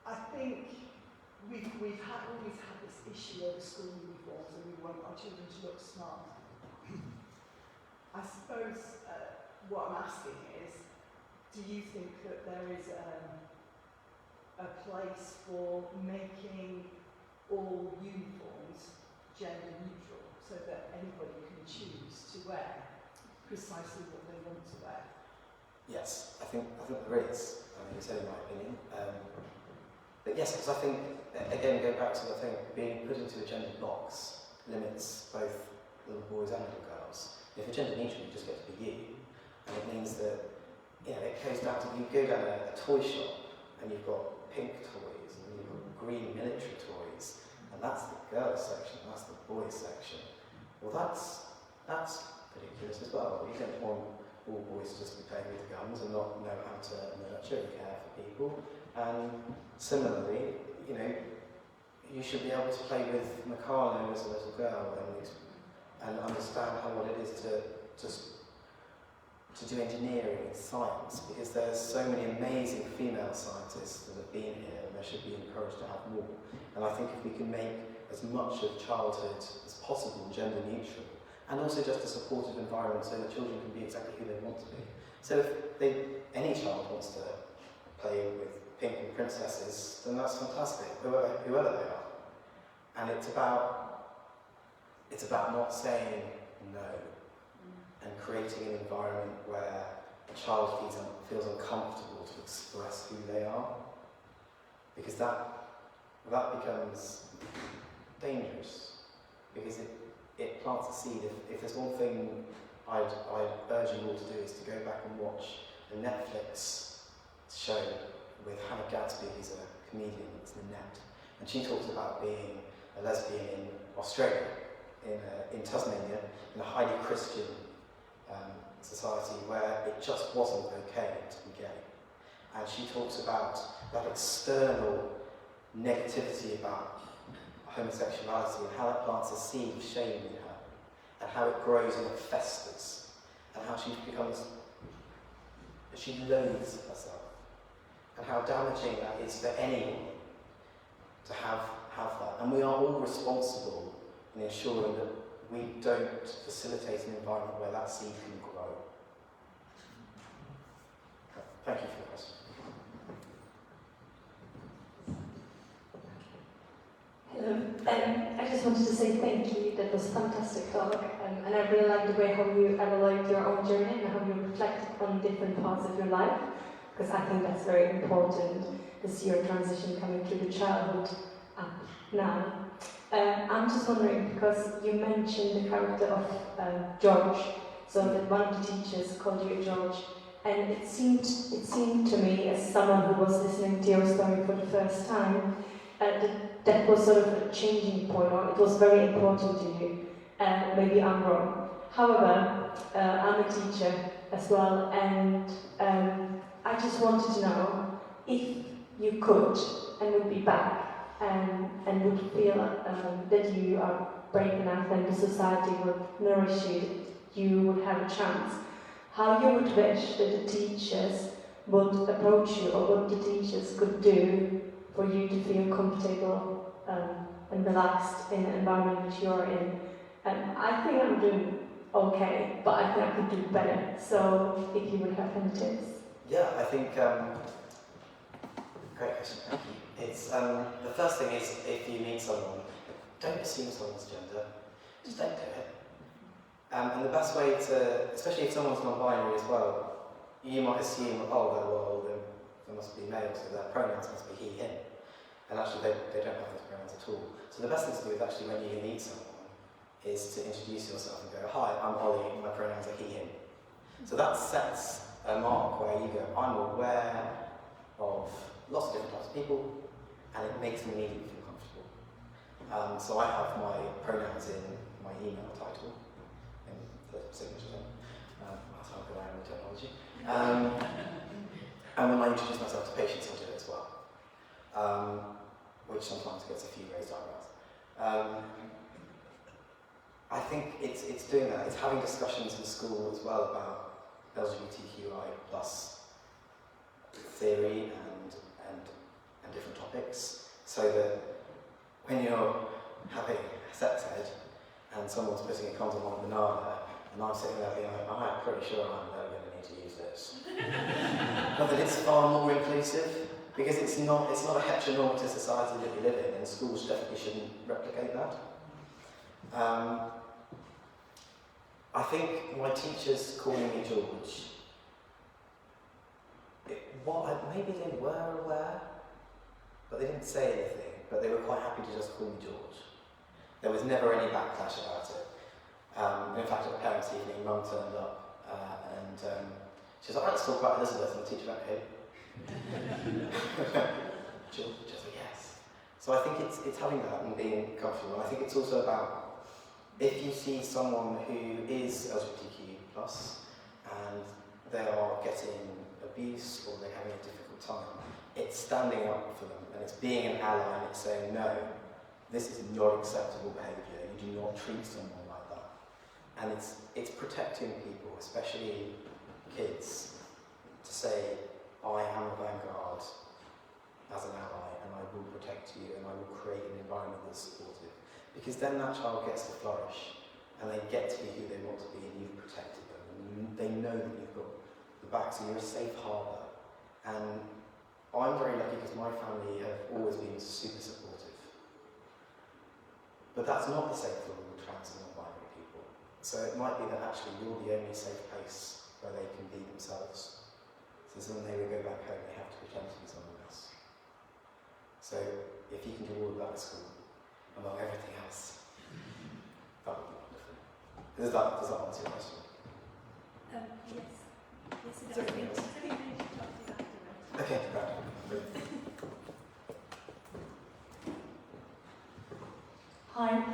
I think we've always had this issue over school uniforms, and we want our children to look smart. I suppose what I'm asking is, do you think that there is a place for making all uniforms gender neutral, so that anybody can choose to wear precisely what they want to wear? Yes, I think there is. I mean, it's only my opinion. But yes, because I think, again, go back to the thing, being put into a gender box limits both little boys and little girls. If you're gender neutral, you just get to be you. And it means that, it goes down to, you go down a toy shop and you've got pink toys and you've got green military toys, and that's the girls section, that's the boys section. Well, that's ridiculous as well. You don't want all boys to just be playing with guns and not know how to nurture and care for people. And similarly, you should be able to play with Meccano as a little girl and understand what it is to do engineering and science, because there's so many amazing female scientists that have been here, and they should be encouraged to have more. And I think if we can make as much of childhood as possible gender neutral, and also just a supportive environment so that children can be exactly who they want to be. So if any child wants to play with pink and princesses, then that's fantastic, whoever they are. And it's about not saying no, and creating an environment where a child feels uncomfortable to express who they are, because that becomes dangerous, because it plants a seed. If there's one thing I'd urge you all to do, is to go back and watch a Netflix show with Hannah Gadsby, who's a comedian, it's The Net, And she talks about being a lesbian in Australia, in Tasmania, in a highly Christian society where it just wasn't okay to be gay. And she talks about that external negativity about homosexuality and how it plants a seed of shame in her, and how it grows and it festers, and how she loathes herself, and how damaging that is for anyone to have that. And we are all responsible in ensuring that we don't facilitate an environment where that seed can grow. Thank you for the question. Hello. I just wanted to say thank you. That was a fantastic talk, and I really like the way how you evaluate your own journey and how you reflect on different parts of your life, because I think that's very important to see your transition coming through the childhood up now. I'm just wondering, because you mentioned the character of George, so that one of the teachers called you George, and it seemed to me, as someone who was listening to your story for the first time, that was sort of a changing point, or it was very important to you. Maybe I'm wrong. However, I'm a teacher as well, and I just wanted to know if you could and would be back and would feel that you are brave enough and the society would nourish you, you would have a chance. How you would wish that the teachers would approach you, or what the teachers could do for you to feel comfortable and relaxed in the environment which you're in. I think I'm doing okay, but I think I could do better. So if you would have any tips. Yeah, I think, great question, thank you. It's, the first thing is, if you meet someone, don't assume someone's gender, just don't do it. And the best way to, especially if someone's non-binary as well, you might assume, oh, they must be male, so their pronouns must be he, him. And actually they don't have those pronouns at all. So the best thing to do is actually when you meet someone is to introduce yourself and go, hi, I'm Ollie, my pronouns are he, him. So that sets a mark where you go, I'm aware of lots of different types of people, and it makes me immediately feel comfortable. So I have my pronouns in my email title, in the signature thing. That's how good I am with technology. And when I introduce myself to patients, I do it as well, which sometimes gets a few raised eyebrows. I think it's doing that. It's having discussions in school as well about LGBTQI plus theory and different topics, so that when you're having sex ed and someone's putting a condom on a banana, and I'm sitting there being like, I'm pretty sure I'm never going to need to use this. But that it's far more inclusive, because it's not a heteronormative society that we live in, and schools definitely shouldn't replicate that. I think my teachers calling me George, maybe they were aware, but they didn't say anything, but they were quite happy to just call me George. There was never any backlash about it. In fact, at the parents' evening, Mum turned up and she was like, let's talk about Elizabeth, and the teacher went, who? George, just like, yes. So I think it's having that and being comfortable. And I think it's also about, if you see someone who is LGBTQ+, and they are getting abuse or they're having a difficult time, it's standing up for them, and it's being an ally, and it's saying, no, this is not acceptable behaviour, you do not treat someone like that. And it's protecting people, especially kids, to say, I am a vanguard as an ally, and I will protect you, and I will create an environment that's supportive. Because then that child gets to flourish, and they get to be who they want to be, and you've protected them, and they know that you've got the back, so you're a safe harbour. And I'm very lucky because my family have always been super supportive. But that's not the same for all trans and non-binary people. So it might be that actually you're the only safe place where they can be themselves. So when they will go back home, they have to pretend to be someone else. So if you can do all of that at school, among everything else, that would be wonderful. Does that answer your question? Yes. Yes, it Sorry, does. Okay, right.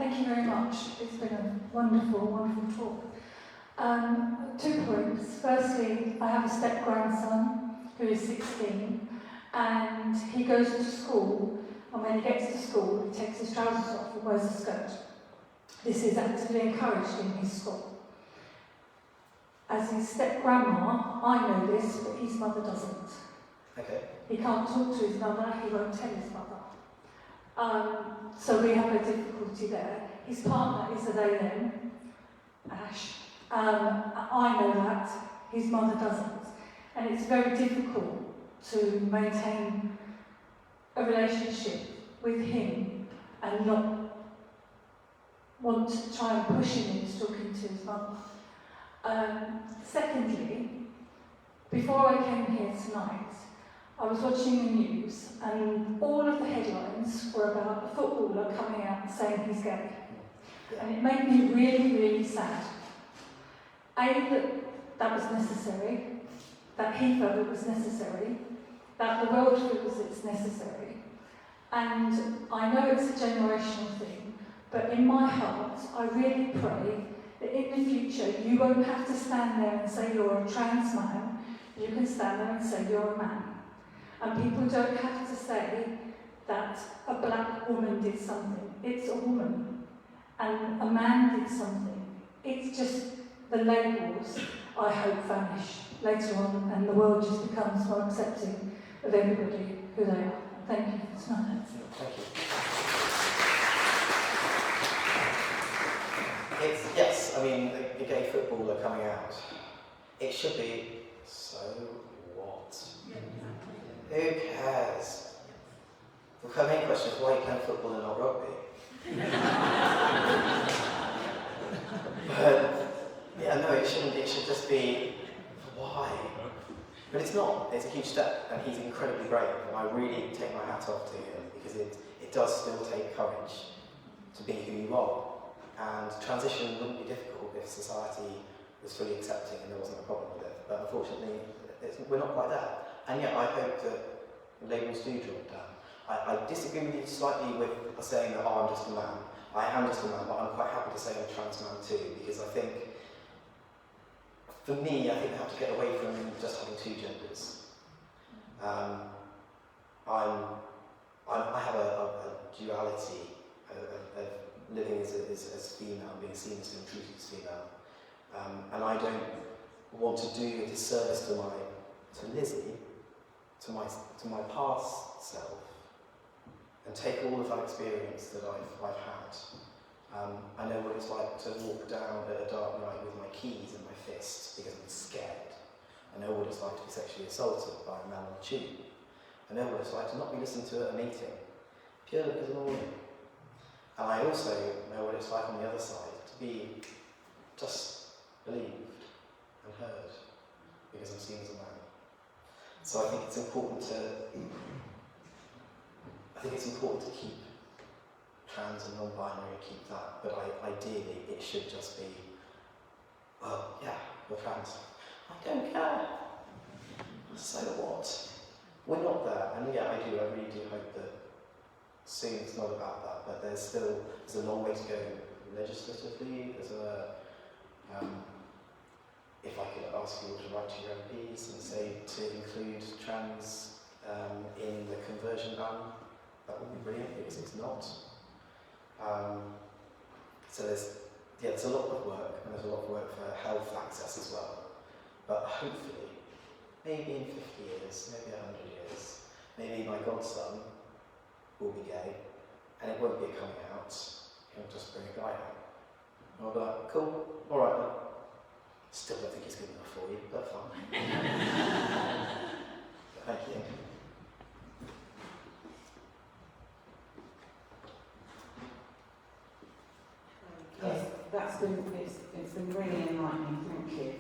thank you very much. It's been a wonderful, wonderful talk. 2 points. Firstly, I have a step-grandson who is 16, and he goes to school, and when he gets to school, he takes his trousers off and wears a skirt. This is actively encouraged in his school. As his step-grandma, I know this, but his mother doesn't. Okay. He can't talk to his mother, he won't tell his mother. So we have a difficulty there. His partner is a they them, Ash. I know that, his mother doesn't. And it's very difficult to maintain a relationship with him and not want to try and push him into talking to his mother. Secondly, before I came here tonight, I was watching the news and all of the headlines were about a footballer coming out and saying he's gay. And it made me really, really sad. That was necessary, that he felt it was necessary, that the world feels it's necessary. And I know it's a generational thing, but in my heart, I really pray that in the future you won't have to stand there and say you're a trans man, you can stand there and say you're a man. And people don't have to say that a black woman did something. It's a woman. And a man did something. It's just the labels, I hope, vanish later on and the world just becomes more accepting of everybody who they are. Thank you for tonight. Thank you. Yes, I mean, the gay footballer coming out, it should be, so what? Who cares? The main question is why are you playing football and not rugby? But, yeah, no, it shouldn't. It should just be, why? But it's not. It's a huge step, and he's incredibly brave, and I really take my hat off to him, because it does still take courage to be who you are. And transition wouldn't be difficult if society was fully accepting and there wasn't a problem with it. But unfortunately, we're not quite there. And yet I hope that labels do drop down. I disagree with you slightly with saying that, oh, I'm just a man. I am just a man, but I'm quite happy to say I'm a trans man too, because I think, for me, I think we have to get away from just having 2 genders. I have a duality of living as female, being seen as being treated as female. And I don't want to do a disservice to Lizzie, to my past self, and take all of that experience that I've had. I know what it's like to walk down at a dark night with my keys in my fist because I'm scared. I know what it's like to be sexually assaulted by a man on the tube. I know what it's like to not be listened to at a meeting, purely because I'm a woman. And I also know what it's like on the other side, to be just believed and heard, because I'm seen as a man. So I think it's important to keep trans and non-binary, keep that, but ideally it should just be, well, yeah, we're trans. I don't care. So what? We're not there, and yeah, I really do hope that soon it's not about that, but there's a long way to go legislatively. If I could ask you all to write to your MPs and say to include trans in the conversion ban, that would be brilliant, because it's not. So there's a lot of work, and there's a lot of work for health access as well. But hopefully, maybe in 50 years, maybe 100 years, maybe my godson will be gay, and it won't be coming out, he'll just bring a guy out. And I'll be like, cool, alright then. Still don't think it's good enough for you, but fine. Thank you. Yes, it's been really enlightening, thank you.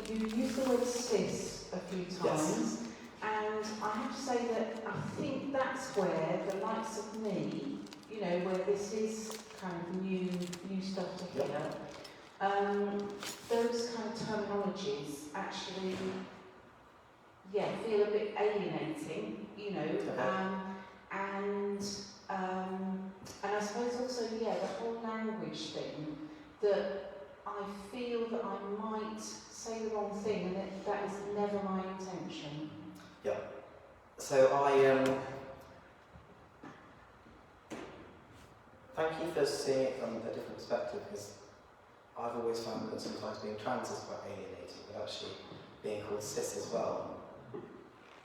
You used the word cis a few times. Yes. And I have to say that I think that's where the likes of me, where this is kind of new stuff to hear, those kind of terminologies actually, feel a bit alienating, and I suppose also, yeah, the whole language thing, that I feel that I might say the wrong thing, and that is never my intention. So thank you for seeing it from a different perspective, because I've always found that sometimes being trans is quite alienating, but actually being called cis as well,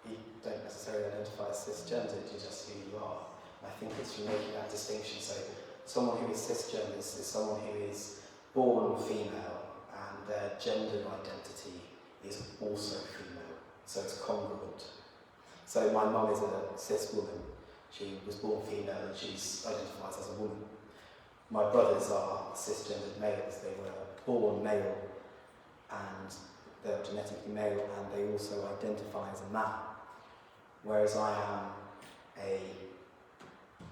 you don't necessarily identify as cisgendered, you're just who you are. And I think it's from making that distinction. So someone who is cisgendered is someone who is born female and their gender identity is also female, so it's congruent. So my mum is a cis woman. She was born female and she identifies as a woman. My brothers are cisgendered males. They were born male and they're genetically male, and they also identify as a man. Whereas I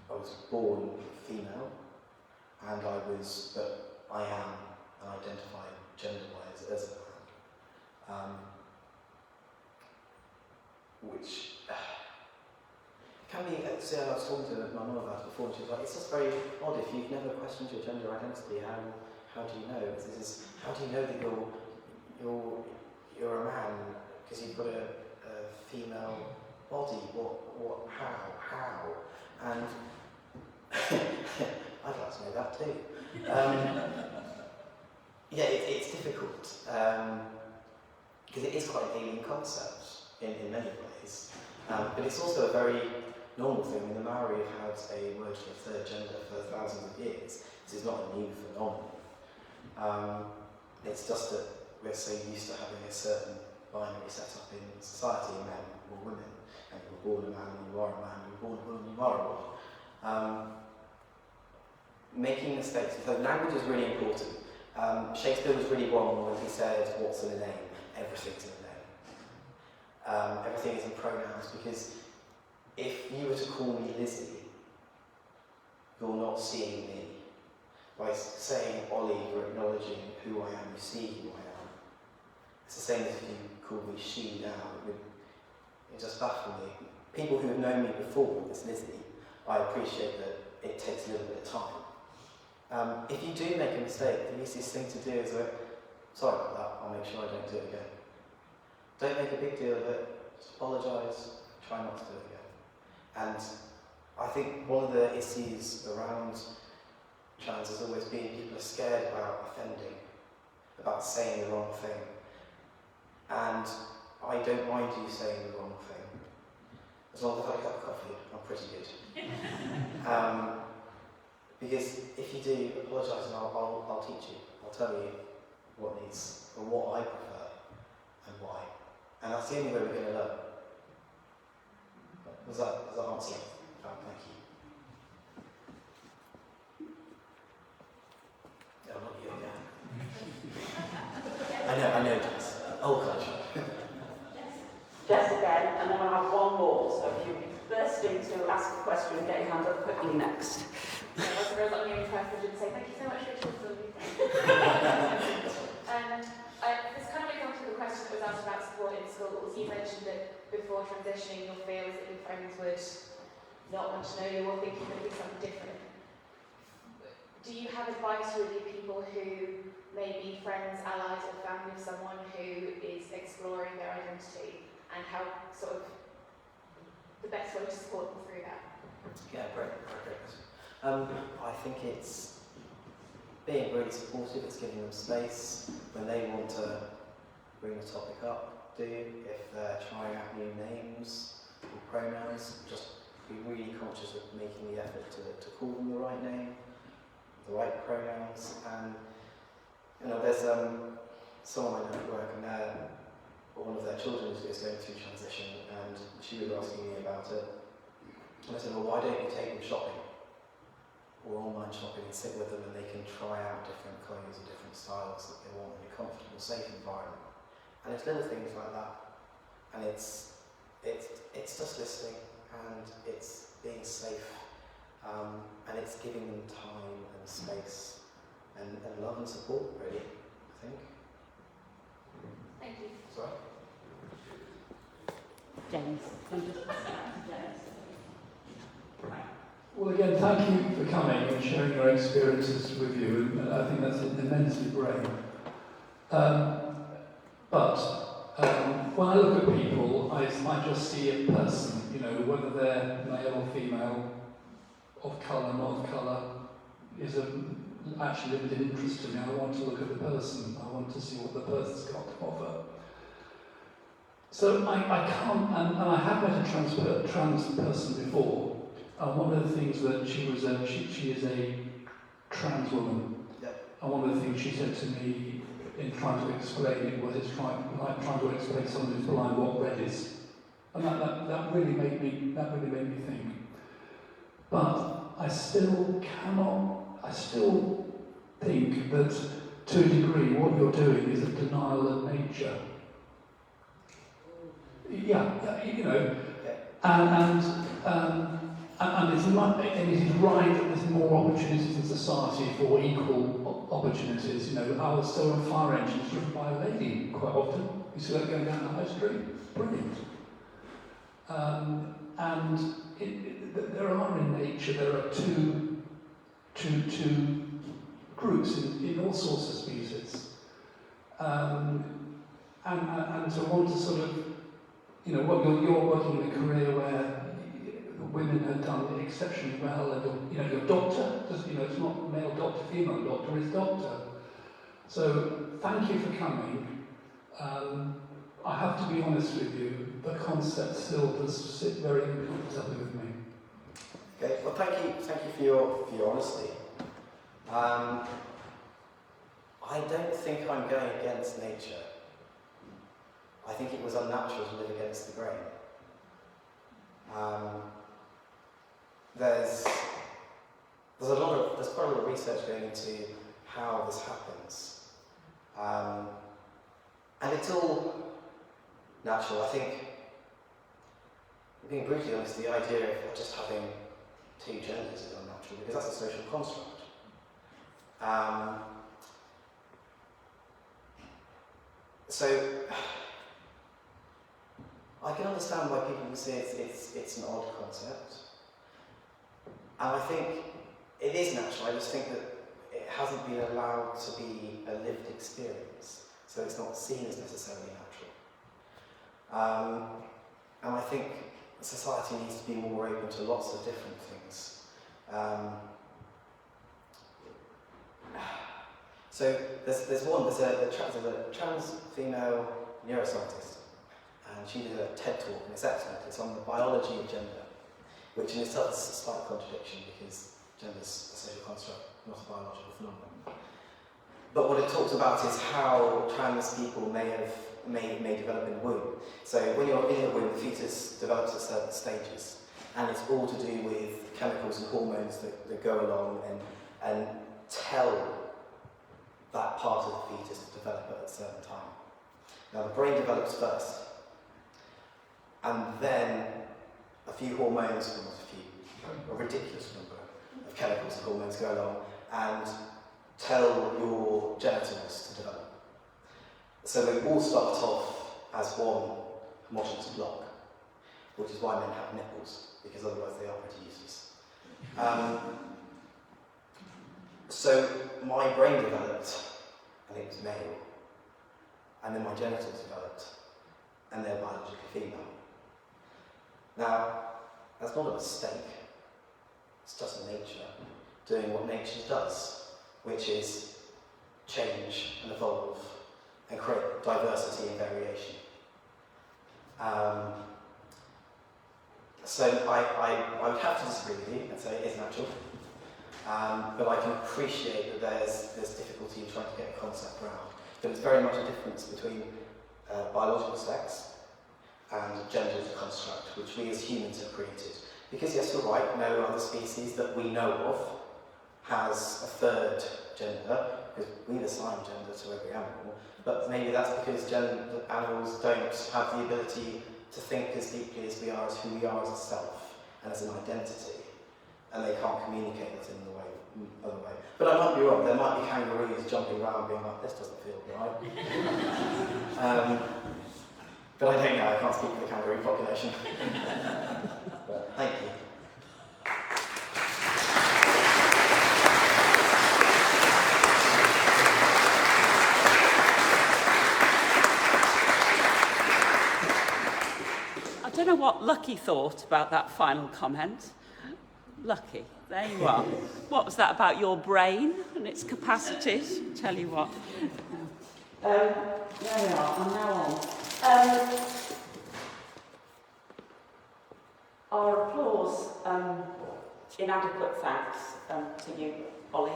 was born female, and I am and identify gender-wise as a man. Which can be, I was talking to my mum about it before, and she was like, it's just very odd if you've never questioned your gender identity, how do you know? How do you know that you're a man because you've got a female body? How? And I'd like to know that too. Yeah, it's difficult because it is quite an alien concept in many ways, but it's also a very normal thing. I mean, the Maori have had a word for a third gender for thousands of years. This is not a new phenomenon. It's just that we're so used to having a certain binary set up in society, men or women, and you were born a man and you are a man, you were born a woman, you are a woman. Making mistakes, so language is really important. Shakespeare was really wrong when he said, what's in a name? Everything's in a name. Everything is in pronouns, because if you were to call me Lizzie, you're not seeing me. By saying Ollie, you're acknowledging who I am, you see who I am. It's the same as if you called me she now, it just baffles me. People who have known me before as Lizzie, I appreciate that it takes a little bit of time. If you do make a mistake, the easiest thing to do is sorry about that, I'll make sure I don't do it again. Don't make a big deal of it, just apologise, try not to do it again. And I think one of the issues around trans has always been people are scared about offending, about saying the wrong thing. And I don't mind you saying the wrong thing. As long as I've had a cup of coffee, I'm pretty good. Because if you do apologise, and I'll teach you. I'll tell you what needs, or what I prefer, and why. And that's the only way we're going to learn. Does that answer? Oh, thank you. No, not you again. I know, Jess. Oh, gosh. Jess again, and then I'll have one more. So if you're thirsty to ask a question, get your hand up quickly next. I was very lucky in person to say thank you so much for your talk. This kind of goes on to the question that was asked about support in schools. You mentioned that before transitioning, your fear was that your friends would not want to know you or think you would be something different. Do you have advice for the people who may be friends, allies, or family of someone who is exploring their identity, and how sort of the best way to support them through that? Yeah, great. I think it's being really supportive, it's giving them space when they want to bring the topic up, if they're trying out new names or pronouns, just be really conscious of making the effort to call them the right name, the right pronouns. And there's someone I know at work, and one of their children is going through transition, and she was asking me about it. And I said, well, why don't you take them shopping or online shopping and sit with them, and they can try out different clothes and different styles that they want in a comfortable, safe environment. And it's little things like that. And it's just listening, and it's being safe, and it's giving them time and space and love and support, really, I think. Thank you. Sorry? James. Well, again, thank you for coming and sharing your experiences with you, and I think that's immensely brave. But when I look at people, I just see a person, you know, whether they're male or female, of colour, not of colour, is actually of interest to me. I want to look at the person. I want to see what the person's got to offer. So I can't, and I have met a trans person before. One of the things that she is a trans woman. Yep. And one of the things she said to me in trying to explain it was it's like trying to explain to someone who's blind what red is. And that really made me think. But I still think that to a degree what you're doing is a denial of nature. Yeah, you know, and it's not, and it is right that there's more opportunities in society for equal opportunities. You know, our solar and fire engine is driven by a lady quite often. You see that going down the high street? Brilliant. And there are in nature, there are two groups in all sorts of species. And to want to sort of, you know, what you're working in a career where women have done exceptionally well, and you know, your doctor, you know, it's not male doctor, female doctor, it's doctor. So thank you for coming. I have to be honest with you, the concept still does sit very uncomfortably with me. Okay, well thank you for your honesty. I don't think I'm going against nature. I think it was unnatural to live against the grain. There's quite a lot of research going into how this happens, and it's all natural. I think, being brutally honest, the idea of just having two genders is unnatural because that's a social construct. So I can understand why people would say it's an odd concept. And I think it is natural, I just think that it hasn't been allowed to be a lived experience, so it's not seen as necessarily natural. And I think society needs to be more open to lots of different things. So there's a trans female neuroscientist, and she did a TED talk, and it's excellent. It's on the biology of gender, which in itself is a slight contradiction because gender is a social construct, not a biological phenomenon. But what it talks about is how trans people may develop in the womb. So when you're in the womb, the fetus develops at certain stages, and it's all to do with chemicals and hormones that go along and tell that part of the fetus to develop at a certain time. Now the brain develops first, and then a few hormones, or not a few, a ridiculous number of chemicals and hormones go along and tell your genitals to develop. So they all start off as one homogeneous block, which is why men have nipples, because otherwise they are pretty useless. So my brain developed, and it was male, and then my genitals developed, and they're biologically female. Now, that's not a mistake, it's just nature doing what nature does, which is change and evolve and create diversity and variation. So I would have to disagree with you and say it is natural, but I can appreciate that there's difficulty in trying to get a concept around. But it's very much a difference between biological sex and gender as a construct, which we as humans have created. Because yes, you're right, no other species that we know of has a third gender, because we assign gender to every animal, but maybe that's because animals don't have the ability to think as deeply as we are, as who we are as a self and as an identity, and they can't communicate that in the other way. But I might be wrong, there might be kangaroos jumping around being like, this doesn't feel right. But I don't know, I can't speak for the kangaroo population. But thank you. know what Lucky thought about that final comment. Lucky, there you are. What was that about your brain and its capacities? Tell you what. There we are, I'm now on. Our applause, inadequate thanks to you, Ollie.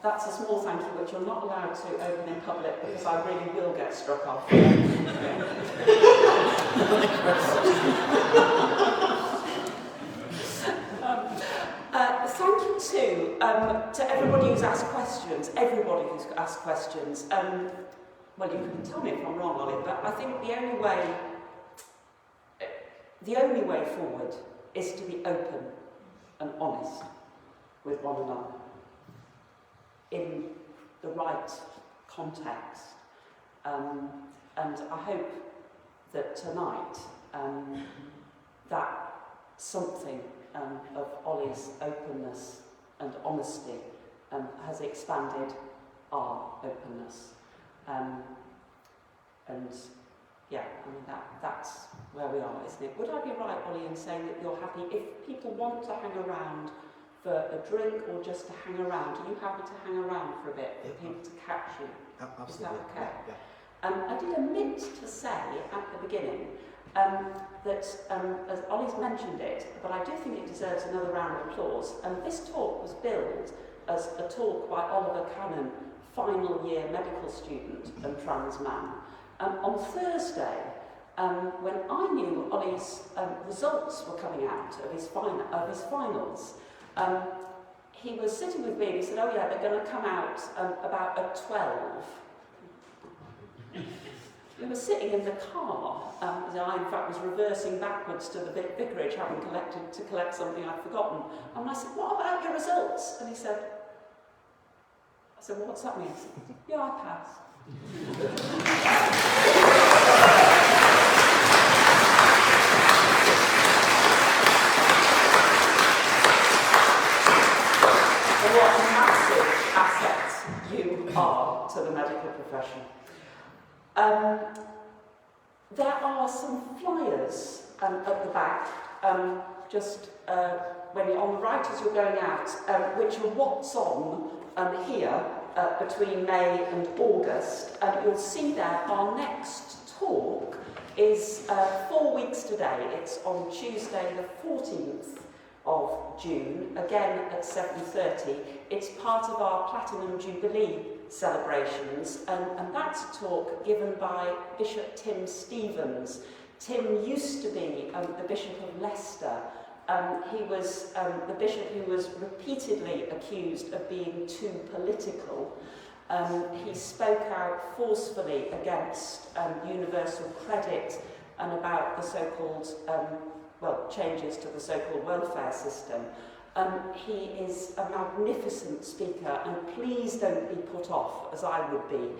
That's a small thank you which you're not allowed to open in public because I really will get struck off. Thank you too to everybody who's asked questions. Everybody who's asked questions. Well, you can tell me if I'm wrong, Ollie, but I think the only way forward is to be open and honest with one another in the right context. And I hope that tonight that something of Ollie's openness and honesty has expanded our openness. And yeah, I mean that's where we are, isn't it? Would I be right, Ollie, in saying that you're happy if people want to hang around for a drink or just to hang around? Are you happy to hang around for a bit for people to catch you? Absolutely. Is that okay? Yeah. I did omit to say at the beginning that, as Ollie's mentioned it, but I do think it deserves another round of applause. This talk was billed as a talk by Oliver Cannon, final year medical student and trans man. On Thursday, when I knew Ollie's results were coming out of his finals, he was sitting with me and he said, oh yeah, they're going to come out about at 12. We were sitting in the car, as I in fact was reversing backwards to the vicarage, having to collect something I'd forgotten. And I said, what about your results? And he said, I said, well, what's that mean? He said, yeah, I passed. And what a massive asset you are to the medical profession. There are some flyers at the back, just when you're on the right as you're going out, which are what's on here between May and August. You'll see there our next talk is 4 weeks today. It's on Tuesday the 14th of June, again at 7:30. It's part of our Platinum Jubilee celebrations, and that's a talk given by Bishop Tim Stevens. Tim used to be the Bishop of Leicester. He was the bishop who was repeatedly accused of being too political. He spoke out forcefully against universal credit and about the so-called, changes to the so-called welfare system. He is a magnificent speaker, and please don't be put off, as I would be,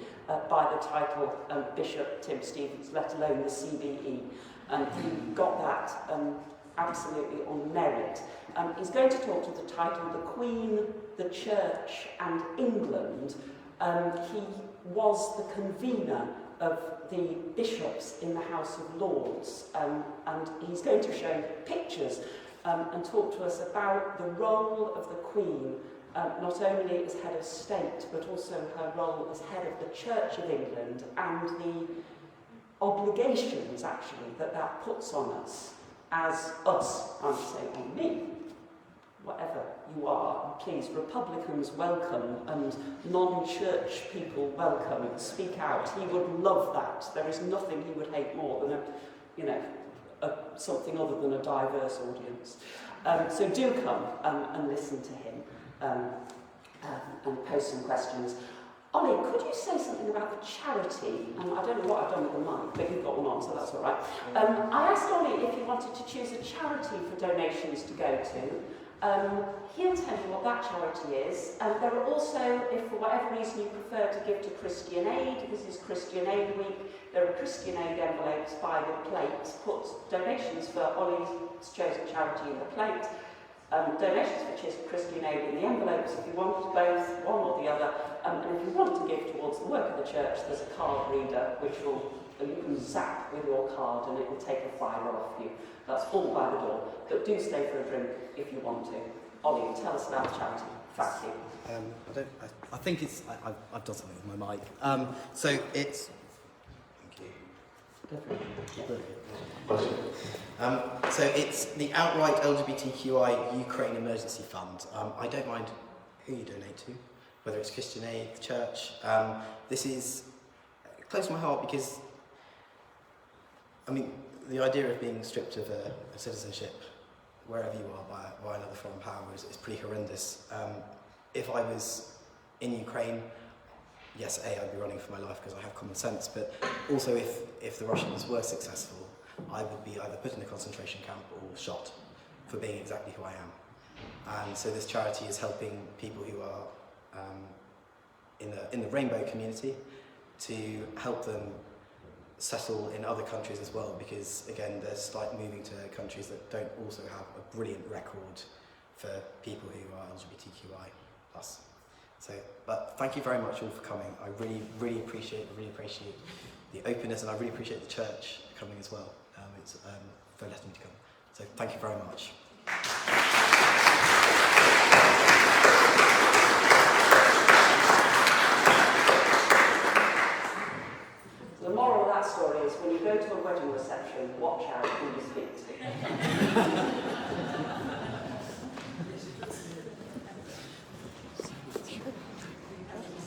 by the title Bishop Tim Stevens, let alone the CBE. He got that absolutely on merit. He's going to talk to the title The Queen, the Church and England. He was the convener of the bishops in the House of Lords, and he's going to show pictures and talk to us about the role of the Queen, not only as head of state, but also her role as head of the Church of England and the obligations, actually, that puts on us, as us, I would say on me, whatever you are. Please, Republicans welcome and non-church people welcome. Speak out. He would love that. There is nothing he would hate more than something other than a diverse audience. So do come and listen to him and post some questions. Ollie, could you say something about the charity? I don't know what I've done with the mic, but you've got one on, so that's all right. I asked Ollie if he wanted to choose a charity for donations to go to. He'll tell you what that charity is. There are also, if for whatever reason you prefer to give to Christian Aid, this is Christian Aid Week, there are Christian Aid envelopes by the plate. Put donations for Ollie's chosen charity in the plate, donations for Christian Aid in the envelopes if you want both, one or the other. And if you want to give towards the work of the church, there's a card reader you can zap with your card and it will take a fiver off you. That's all by the door. But do stay for a drink if you want to. Ollie, tell us about the charity. Thank you. I think it's. I've done something with my mic. So it's. Thank you. So it's the Outright LGBTQI Ukraine Emergency Fund. I don't mind who you donate to, whether it's Christian Aid, the church. This is close to my heart because, I mean, the idea of being stripped of a citizenship wherever you are by another foreign power is pretty horrendous. If I was in Ukraine, yes, I'd be running for my life because I have common sense, but also if the Russians were successful, I would be either put in a concentration camp or shot for being exactly who I am. And so this charity is helping people who are in the rainbow community to help them settle in other countries as well, because again, there's like moving to countries that don't also have a brilliant record for people who are LGBTQI+. So, but thank you very much all for coming. I really appreciate the openness, and I really appreciate the church coming as well. For letting me to come. So thank you very much. The moral of that story is when you go to a wedding reception, watch out who you speak to.